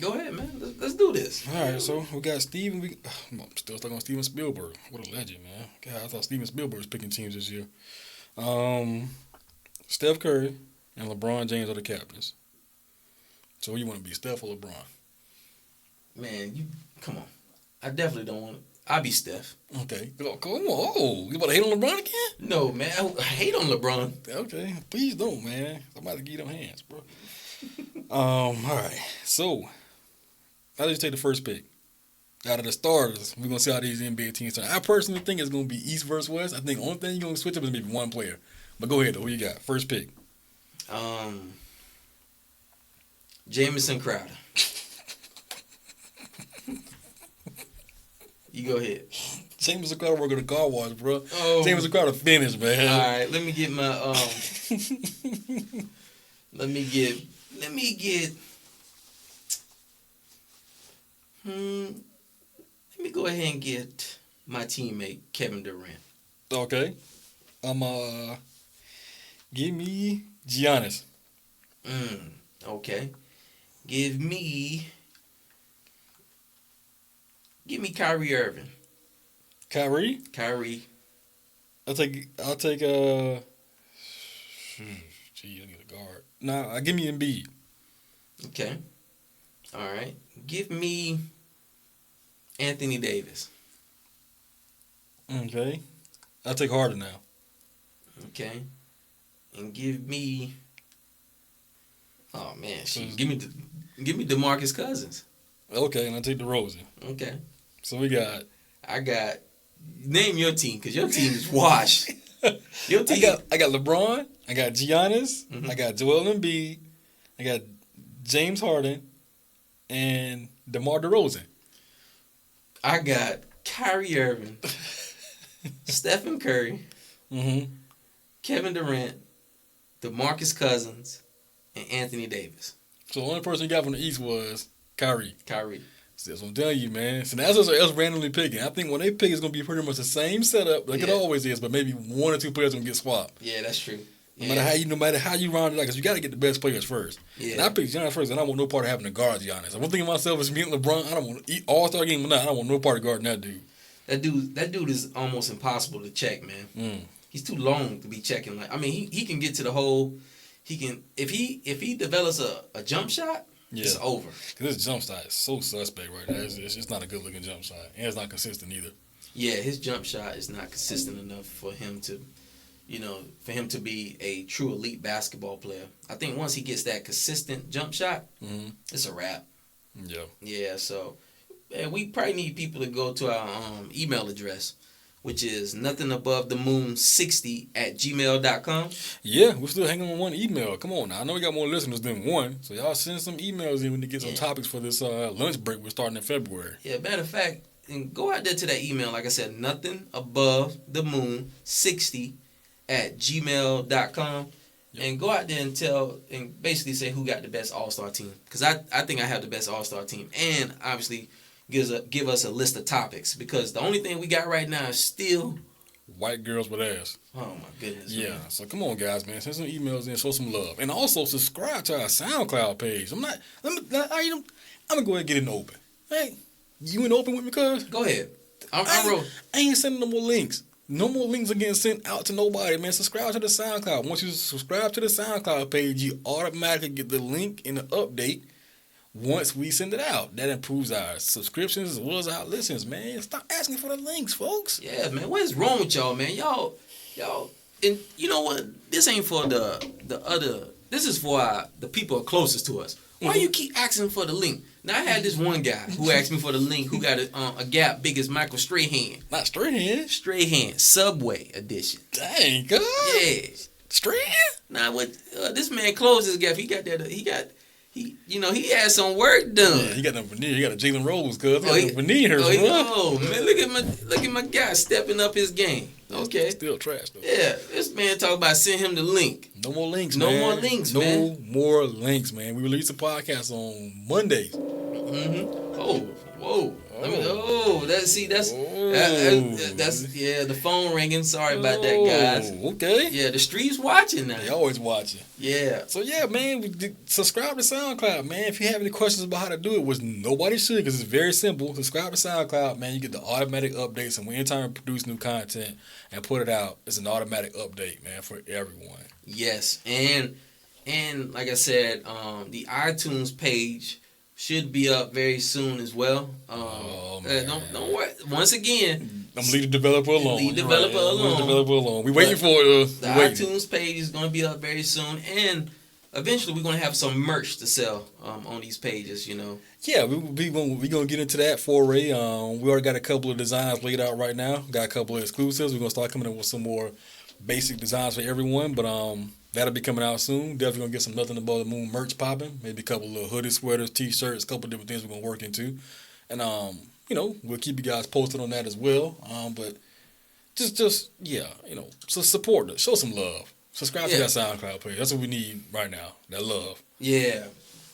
Go ahead, man. Let's do this. All right, so we got Steven. I'm still stuck on Steven Spielberg. What a legend, man. God, I thought Steven Spielberg was picking teams this year. Steph Curry and LeBron James are the captains. So who you want to be, Steph or LeBron? Man, come on. I definitely don't want to. I'll be Steph. Okay. Come on. Oh, you about to hate on LeBron again? No, man. I hate on LeBron. Okay. Please don't, man. Somebody give them hands, bro. All right. So, I'll just take the first pick. Out of the starters, we're going to see how these NBA teams turn. I personally think it's going to be East versus West. I think the only thing you're going to switch up is maybe one player. But go ahead, though. Who you got? First pick. Jamison Crowder. You go ahead. Jamison Crowder working the car wash, bro. Oh. Jamison Crowder finished, man. All right, let me get my let me get let me go ahead and get my teammate Kevin Durant. Okay. Give me Giannis. Okay. Give me Kyrie Irving. Kyrie? I'll take gee, I need a guard. Nah, give me Embiid. Okay. All right. Give me Anthony Davis. Okay. I'll take Harden now. Okay. And give me Oh man, give me DeMarcus Cousins. Okay, and I take DeRozan. Okay. So we got. I got. Name your team, because your team is washed. Your team. I got LeBron. I got Giannis. Mm-hmm. I got Joel Embiid. I got James Harden, and DeMar DeRozan. I got Kyrie Irving, Stephen Curry, Kevin Durant, DeMarcus Cousins, and Anthony Davis. So the only person you got from the East was Kyrie. So that's what I'm telling you, man. So that's us randomly picking. I think when they pick, it's going to be pretty much the same setup like it always is, but maybe one or two players going to get swapped. Yeah, that's true. No matter how you round it out, because you got to get the best players first. Yeah. And I picked Giannis first, and I want no part of having to guard Giannis. I'm thinking myself as meeting LeBron. I don't want to eat all-star game or not. I don't want no part of guarding that dude. That dude is almost impossible to check, man. He's too long to be checking. Like, I mean, he can get to the hole. He can if he develops a jump shot. Yeah. It's over. Because his jump shot is so suspect right now. It's not a good-looking jump shot. And it's not consistent either. Yeah, his jump shot is not consistent enough for him to, be a true elite basketball player. I think once he gets that consistent jump shot, it's a wrap. Yeah. Yeah, so we probably need people to go to our email address, which is nothingabovethemoon60@gmail.com. Yeah, we're still hanging on one email. Come on now. I know we got more listeners than one. So y'all send some emails in when you get some topics for this lunch break we're starting in February. Yeah, matter of fact, and go out there to that email. Like I said, nothingabovethemoon60@gmail.com. Yep. And go out there and tell and basically say who got the best All-Star team. Because I think I have the best All-Star team. And obviously give us a list of topics, because the only thing we got right now is still white girls with ass. Oh my goodness. Yeah. Man. So come on, guys, man. Send some emails in, show some love, and also subscribe to our SoundCloud page. I'm gonna go ahead and get it open. Hey, you in open with me, cuz? Go ahead. I ain't sending no more links. No more links are getting sent out to nobody, man. Subscribe to the SoundCloud. Once you subscribe to the SoundCloud page, you automatically get the link in the update once we send it out. That improves our subscriptions as well as our listens, man. Stop asking for the links, folks. Yeah, man. What is wrong with y'all, man? Y'all, and you know what? This ain't for the other. This is for the people closest to us. Why you keep asking for the link? Now, I had this one guy who asked me for the link who got a gap big as Michael Strahan. Not Strahan. Strahan. Subway edition. Dang, God. Yeah. Strahan? Now, this man closed his gap. He had some work done. Yeah, he got them veneer. He got a Jalen Rose, cuz. He got them veneers, man, look at my guy stepping up his game. Okay. Still trash, though. Yeah, this man talk about send him the link. No more links, man. No more links, man. We release a podcast on Mondays. Oh, whoa. That's the phone ringing. Sorry about that, guys. Okay. Yeah, the streets watching now. They always watching. Yeah. So yeah, man, subscribe to SoundCloud, man. If you have any questions about how to do it, which nobody should, because it's very simple. Subscribe to SoundCloud, man. You get the automatic updates, and anytime we produce new content and put it out, it's an automatic update, man, for everyone. Yes, and like I said, the iTunes page should be up very soon as well. Don't worry. Once again, I'm leave the developer alone. Leave the developer alone. We waiting for it. The iTunes page is going to be up very soon, and eventually we're going to have some merch to sell on these pages. Yeah, we gonna get into that foray. We already got a couple of designs laid out right now. Got a couple of exclusives. We're gonna start coming up with some more basic designs for everyone, but that'll be coming out soon. Definitely gonna get some Nothing Above the Moon merch popping. Maybe a couple of hoodies, sweaters, t-shirts, a couple of different things we're gonna work into. And we'll keep you guys posted on that as well. But just so support us, show some love. Subscribe to that SoundCloud page. That's what we need right now. That love. Yeah.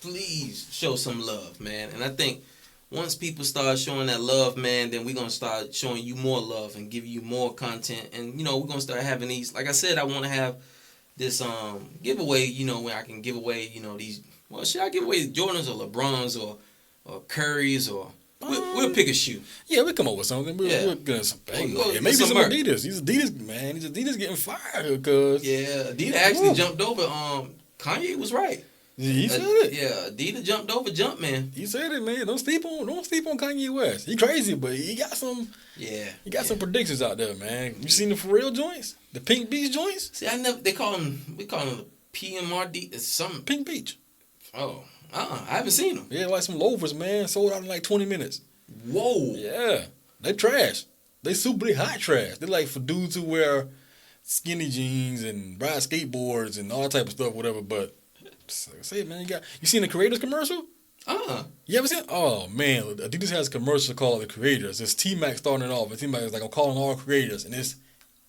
Please show some love, man. And I think once people start showing that love, man, then we're gonna start showing you more love and give you more content. And we're gonna start having these. Like I said, I want to have this giveaway, where I can give away, these. Well, should I give away Jordans or LeBrons or Currys or we'll pick a shoe. Yeah, we'll come up with something. We'll get some things. Maybe some Adidas. These Adidas, man. These Adidas getting fired because Adidas actually jumped over. Kanye was right. He said it. Yeah, Adidas jumped over Jumpman. He said it, man. Don't sleep on Kanye West. He crazy, but he got some. Yeah. He got some predictions out there, man. You seen the For Real joints? The Pink Beach joints? See, we call them PMRD. It's something. Pink Beach. Oh, I haven't seen them. Yeah, like some loafers, man. Sold out in like 20 minutes. Whoa. Yeah. They trash. They super hot trash. They like for dudes who wear skinny jeans and ride skateboards and all type of stuff, whatever. But say, man, you seen the Creators commercial? You ever seen? Oh man, Adidas has a commercial called The Creators. It's T-Mac starting it off, and T-Mac is like, I'm calling all creators, and it's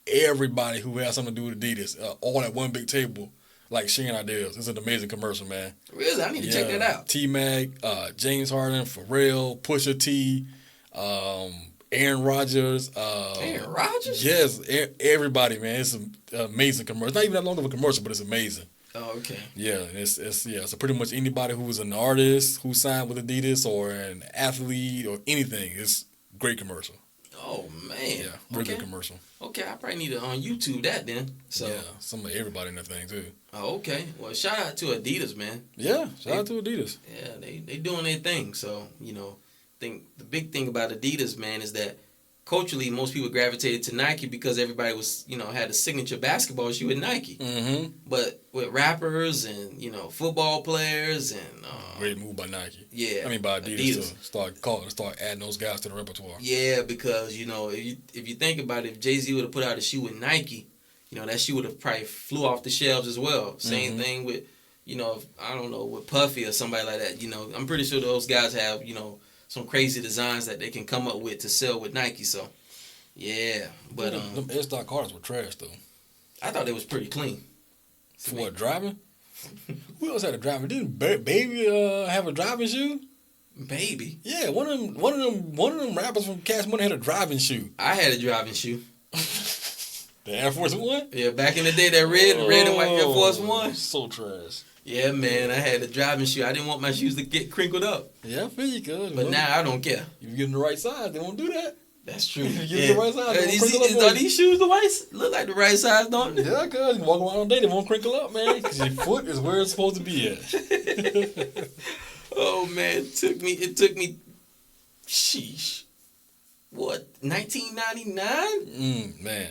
everybody who has something to do with Adidas, all at one big table, like sharing ideas. It's an amazing commercial, man. Really? I need to check that out. T-Mac, James Harden, Pharrell, Pusha T, Aaron Rodgers. Aaron Rodgers? Yes, everybody, man. It's an amazing commercial. It's not even that long of a commercial, but it's amazing. Oh, okay. Yeah, so pretty much anybody who was an artist who signed with Adidas or an athlete or anything, it's a great commercial. Oh man, yeah, really good commercial. Okay, I probably need to on YouTube that then. So yeah, some of everybody in that thing too. Oh, okay. Well, shout out to Adidas, man. Yeah, shout out to Adidas. Yeah, they doing their thing. So think the big thing about Adidas, man, is that culturally, most people gravitated to Nike because everybody was, had a signature basketball shoe with Nike. Mm-hmm. But with rappers and, football players and... great move by Nike. Yeah. I mean, by Adidas. To start adding those guys to the repertoire. Yeah, because, if you think about it, if Jay-Z would have put out a shoe with Nike, that shoe would have probably flew off the shelves as well. Same thing with, I don't know, with Puffy or somebody like that. I'm pretty sure those guys have, some crazy designs that they can come up with to sell with Nike. So, yeah. But them S-Dot Carters were trash, though. I thought they was pretty clean. For what, driving? Who else had a driving? Didn't Baby have a driving shoe? Baby? Yeah, one of them rappers from Cash Money had a driving shoe. I had a driving shoe. The Air Force One? Yeah, back in the day, that red and white Air Force One. So trash. Yeah, man, I had a driving shoe. I didn't want my shoes to get crinkled up. Yeah, I feel you could. But now I don't care. If you get in the right size, they won't do that. That's true. If you get in the right size, they won't crinkle up. Are these shoes the right? Look like the right size, don't they? Yeah, cuz you can walk around all day, they won't crinkle up, man. Because your foot is where it's supposed to be at. Oh man, it took me. Sheesh. What? 1999? Man.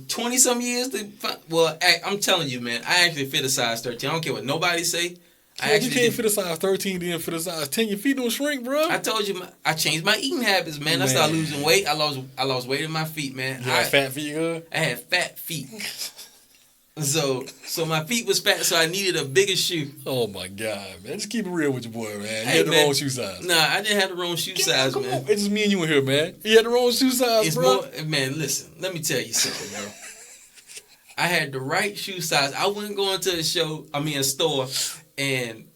20-some years to find, well, I'm telling you, man, I actually fit a size 13. I don't care what nobody say. You can't fit a size 13, then fit a size 10. Your feet don't shrink, bro. I told you, I changed my eating habits, man. I started losing weight. I lost weight in my feet, man. You had fat feet, good? I had fat feet. So my feet was fat, so I needed a bigger shoe. Oh my God, man! Just keep it real with your boy, man. You had the wrong shoe size. Nah, I didn't have the wrong shoe size, man. On. It's just me and you in here, man. You had the wrong shoe size, bro. Man, listen. Let me tell you something, bro. I had the right shoe size. I wouldn't go into a store, and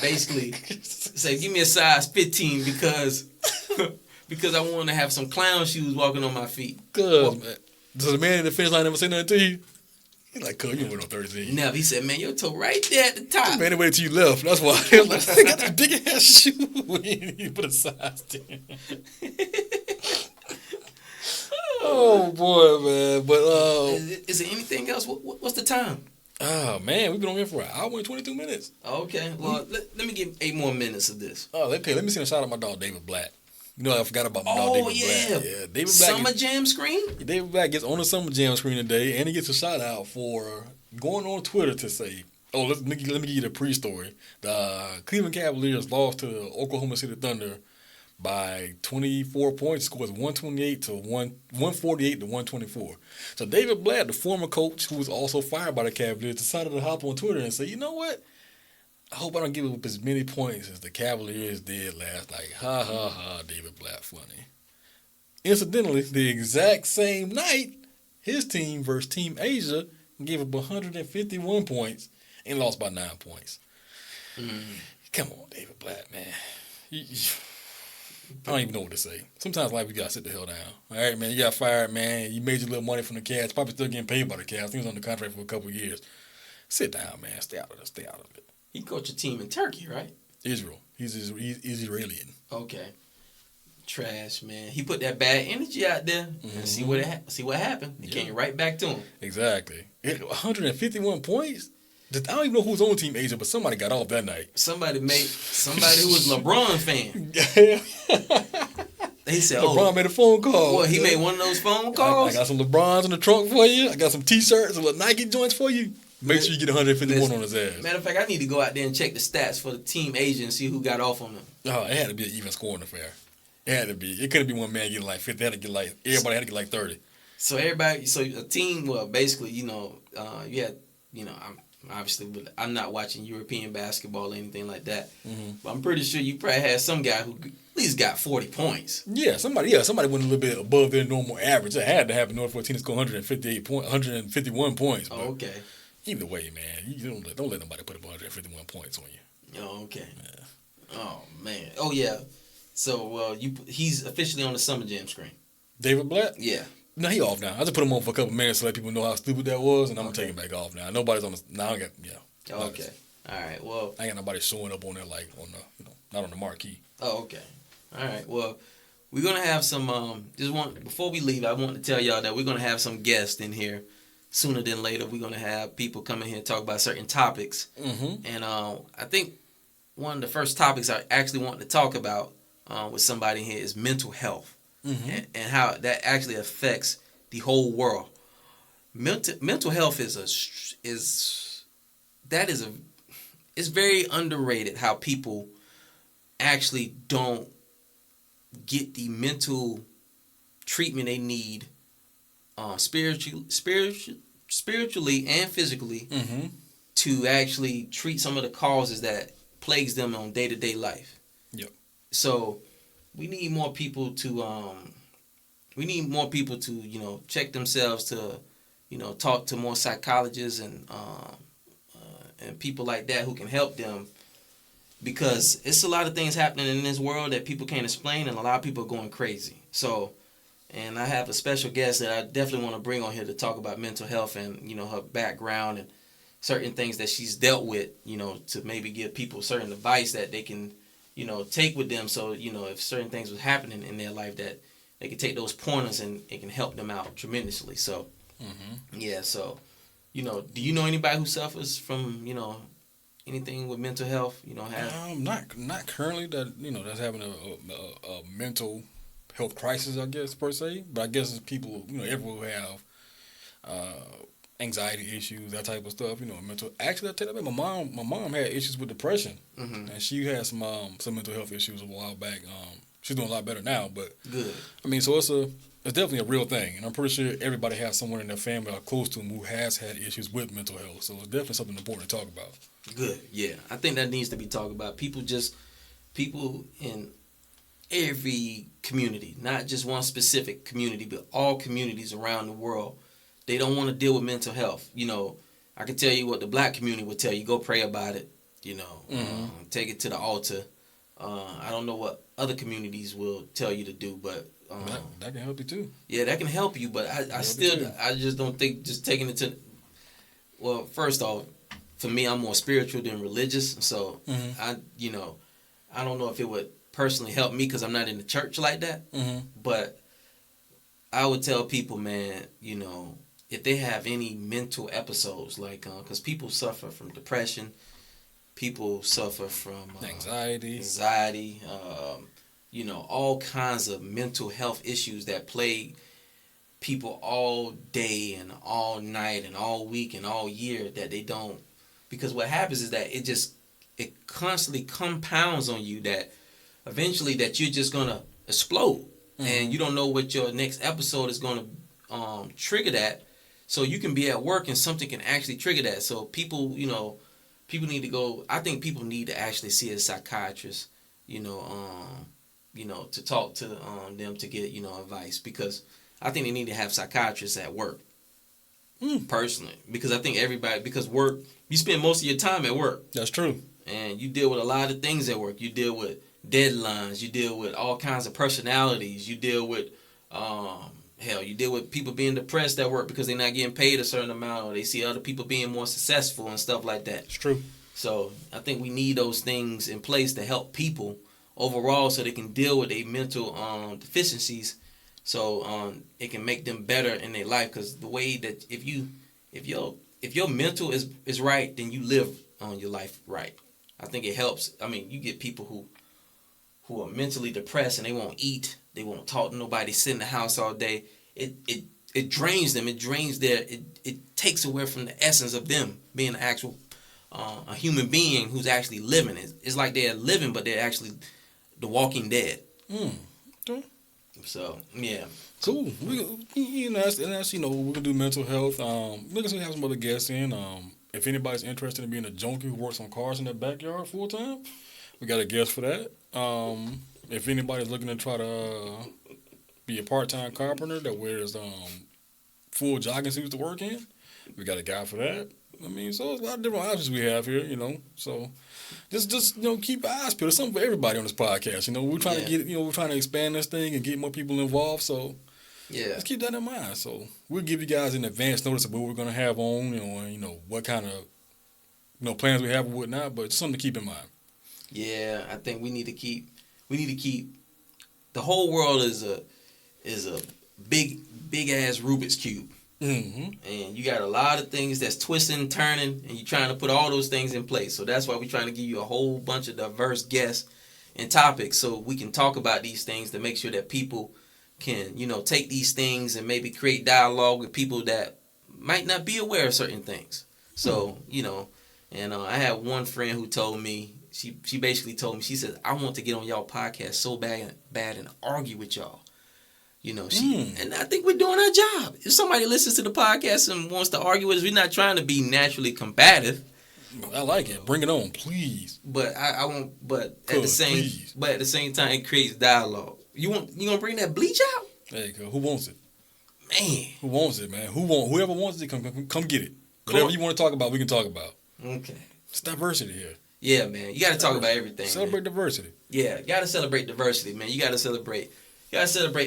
basically say, give me a size 15 because I want to have some clown shoes walking on my feet. Good, man. Does the man in the finish line ever say nothing to you? He's like, cuz, you don't wear no 13. No, he said, man, your toe right there at the top. Man, they waited till you left. That's why. He was like, I got this big ass shoe. You put a size 10. Oh, boy, man. But, is there anything else? What's the time? Oh, man, we've been on here for an hour and 22 minutes. Okay. Well, let me give 8 more minutes of this. Oh, okay. Let me send a shout out to my dog, David Black. I forgot about my dog, David Black. Yeah, David Black. Summer Jam screen? David Black gets on the Summer Jam screen today, and he gets a shout out for going on Twitter to say, let me give you the pre-story. The Cleveland Cavaliers lost to the Oklahoma City Thunder by 24 points. Scores 148 to 124. So David Black, the former coach who was also fired by the Cavaliers, decided to hop on Twitter and say, you know what? I hope I don't give up as many points as the Cavaliers did last night. Ha, ha, ha, David Black, funny. Incidentally, the exact same night, his team versus Team Asia gave up 151 points and lost by 9 points. Come on, David Black, man. I don't even know what to say. Sometimes life, you got to sit the hell down. All right, man, you got fired, man. You made your little money from the Cavs. Probably still getting paid by the Cavs. I think he was on the contract for a couple of years. Sit down, man. Stay out of it. Stay out of it. He coached a team in Turkey, right? Israel. He's Israeli. Okay. Trash, man. He put that bad energy out there and see what happened. It came right back to him. Exactly. 151 points? I don't even know who's on Team Asia, but somebody got off that night. Somebody who was a LeBron fan. They said, LeBron made a phone call. Well, he made one of those phone calls? I got some LeBrons in the trunk for you. I got some T-shirts and little Nike joints for you. Make sure you get 151 on his ass. Matter of fact, I need to go out there and check the stats for the team Asia and see who got off on them. Oh, it had to be an even scoring affair. It had to be. It couldn't be one man getting like 50. They had to get like everybody had to get like 30. So everybody, so a team, well, basically, you had, I'm not watching European basketball or anything like that. Mm-hmm. But I'm pretty sure you probably had some guy who at least got 40 points. Yeah, somebody went a little bit above their normal average. It had to happen in order for a team to score 151 points. Oh, okay. Either way, man, you don't let nobody put up 151 points on you. Oh, okay. Yeah. Oh man. Oh yeah. So he's officially on the Summer Jam screen. David Blatt? Yeah. No, he off now. I just put him on for a couple minutes to let people know how stupid that was, and I'm gonna take him back off now. Nobody's on the. Now I got Okay. All right. Well, I ain't got nobody showing up on there like on the not on the marquee. Oh, okay. All right. Well, we're gonna have some. Before we leave, I want to tell y'all that we're gonna have some guests in here sooner than later. We're gonna have people come in here and talk about certain topics. Mm-hmm. And I think one of the first topics I actually want to talk about with somebody here is mental health. Mm-hmm. And how that actually affects the whole world. Mental health is very underrated. How people actually don't get the mental treatment they need, spiritually and physically, mm-hmm. to actually treat some of the causes that plagues them on day-to-day life. Yep. So we need more people to check themselves, to talk to more psychologists and people like that who can help them, because it's a lot of things happening in this world that people can't explain, and a lot of people are going crazy. So, and I have a special guest that I definitely want to bring on here to talk about mental health and her background and certain things that she's dealt with, to maybe give people certain advice that they can take with them, so if certain things was happening in their life, that they can take those pointers and it can help them out tremendously. So, mm-hmm. Yeah. So, do you know anybody who suffers from anything with mental health? Not currently that that's having a mental health crisis, I guess, per se. But I guess it's people everywhere who have anxiety issues, that type of stuff. Mental. Actually, I tell you, my mom had issues with depression, mm-hmm. and she had some mental health issues a while back. She's doing a lot better now, but good. I mean, so it's definitely a real thing, and I'm pretty sure everybody has someone in their family or close to them who has had issues with mental health. So it's definitely something important to talk about. Good, yeah. I think that needs to be talked about. People in every community, not just one specific community, but all communities around the world, they don't want to deal with mental health. I can tell you what the black community would tell you: go pray about it. Mm-hmm. Take it to the altar. I don't know what other communities will tell you to do, but that can help you too. Yeah, that can help you, but I just don't think just taking it to. Well, first off, for me, I'm more spiritual than religious, so mm-hmm. I don't know if it would personally help me because I'm not in the church like that. Mm-hmm. But I would tell people, man, if they have any mental episodes, like because people suffer from depression. People suffer from anxiety, all kinds of mental health issues that plague people all day and all night and all week and all year, that they don't, because what happens is that it constantly compounds on you, that eventually that you're just going to explode, mm-hmm. and you don't know what your next episode is going to trigger that. So you can be at work and something can actually trigger that. So people need to go. I think people need to actually see a psychiatrist, to talk to them to get advice, because I think they need to have psychiatrists at work. Personally, because I think because work, you spend most of your time at work. That's true. And you deal with a lot of things at work. You deal with deadlines. You deal with all kinds of personalities. You deal with you deal with people being depressed at work because they're not getting paid a certain amount, or they see other people being more successful and stuff like that. It's true. So I think we need those things in place to help people overall, so they can deal with their mental deficiencies, so it can make them better in their life. Because the way that if your mental is right, then you live your life right. I think it helps. I mean, you get people who are mentally depressed and they won't eat, they won't talk to nobody, sit in the house all day. it drains them. It drains it takes away from the essence of them being an actual a human being who's actually living. It's like they're living, but they're actually the Walking Dead. Okay. So yeah. Cool. That's we're gonna do mental health. We're gonna have some other guests in. If anybody's interested in being a junkie who works on cars in their backyard full time, we got a guest for that. If anybody's looking to try to be a part-time carpenter that wears full jogging suits to work in, we got a guy for that. I mean, so there's a lot of different options we have here, So just keep your eyes peeled. There's something for everybody on this podcast. We're trying to get we're trying to expand this thing and get more people involved. So let's keep that in mind. So we'll give you guys an advance notice of what we're gonna have on, and what kind of plans we have and whatnot. But it's something to keep in mind. Yeah, I think we need to keep the whole world is a big ass Rubik's cube. Mm-hmm. And you got a lot of things that's twisting, turning, and you're trying to put all those things in place. So that's why we're trying to give you a whole bunch of diverse guests and topics so we can talk about these things to make sure that people can, take these things and maybe create dialogue with people that might not be aware of certain things. So, and I had one friend who told me, she basically told me, she said, I want to get on y'all podcast so bad and argue with y'all. And I think we're doing our job. If somebody listens to the podcast and wants to argue with us, we're not trying to be naturally combative. I like it. Bring it on, please. But I won't. But at the same time, it creates dialogue. You gonna bring that bleach out? There you go. Who wants it? Man. Who wants it, man? Whoever wants it, come get it. Whatever you want to talk about, we can talk about. Okay. It's diversity here. Yeah, man. You got to talk about everything. Celebrate diversity. Yeah, you got to celebrate diversity, man. You got to celebrate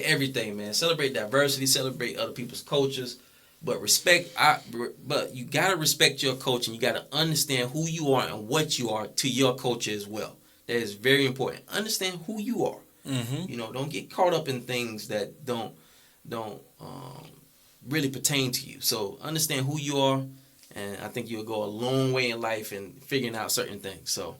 everything, man. Celebrate diversity. Celebrate other people's cultures. But but you got to respect your culture. And you got to understand who you are and what you are to your culture as well. That is very important. Understand who you are. Mm-hmm. Don't get caught up in things that don't really pertain to you. So understand who you are, and I think you'll go a long way in life in figuring out certain things. So,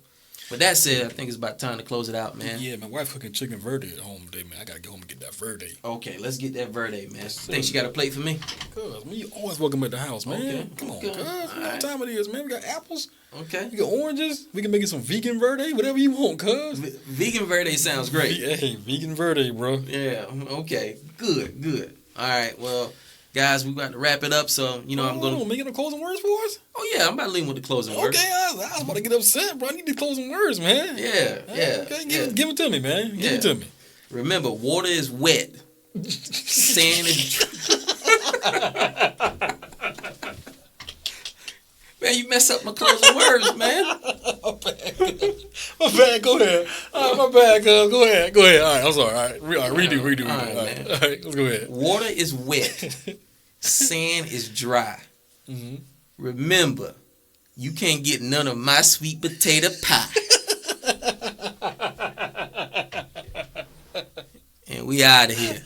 with that said, I think it's about time to close it out, man. Yeah, my wife cooking chicken verde at home today, man. I gotta go home and get that verde. Okay, let's get that verde, man. Think she got a plate for me? Cuz, man, you always welcome at the house, man. Okay, Come on, okay. cuz. What time it is, man? We got apples. Okay. We got oranges. We can make it some vegan verde, whatever you want, cuz. Vegan verde sounds great. Hey, vegan verde, bro. Yeah. Okay. Good. All right. Well, guys, we got to wrap it up. So I'm gonna making the closing words for us. Oh yeah, I'm about to leave with the closing words. Okay, I was about to get upset, bro. I need the closing words, man. Yeah. Okay, give it to me, man. Give it to me. Remember, water is wet. Sand is. Man, you mess up my closing words, man. My bad. Go ahead. All right, my bad, cuz. Go ahead. All right, I'm sorry. All right, redo. All right, All right, let's go ahead. Water is wet. Sand is dry. Mm-hmm. Remember, you can't get none of my sweet potato pie. And we out of here.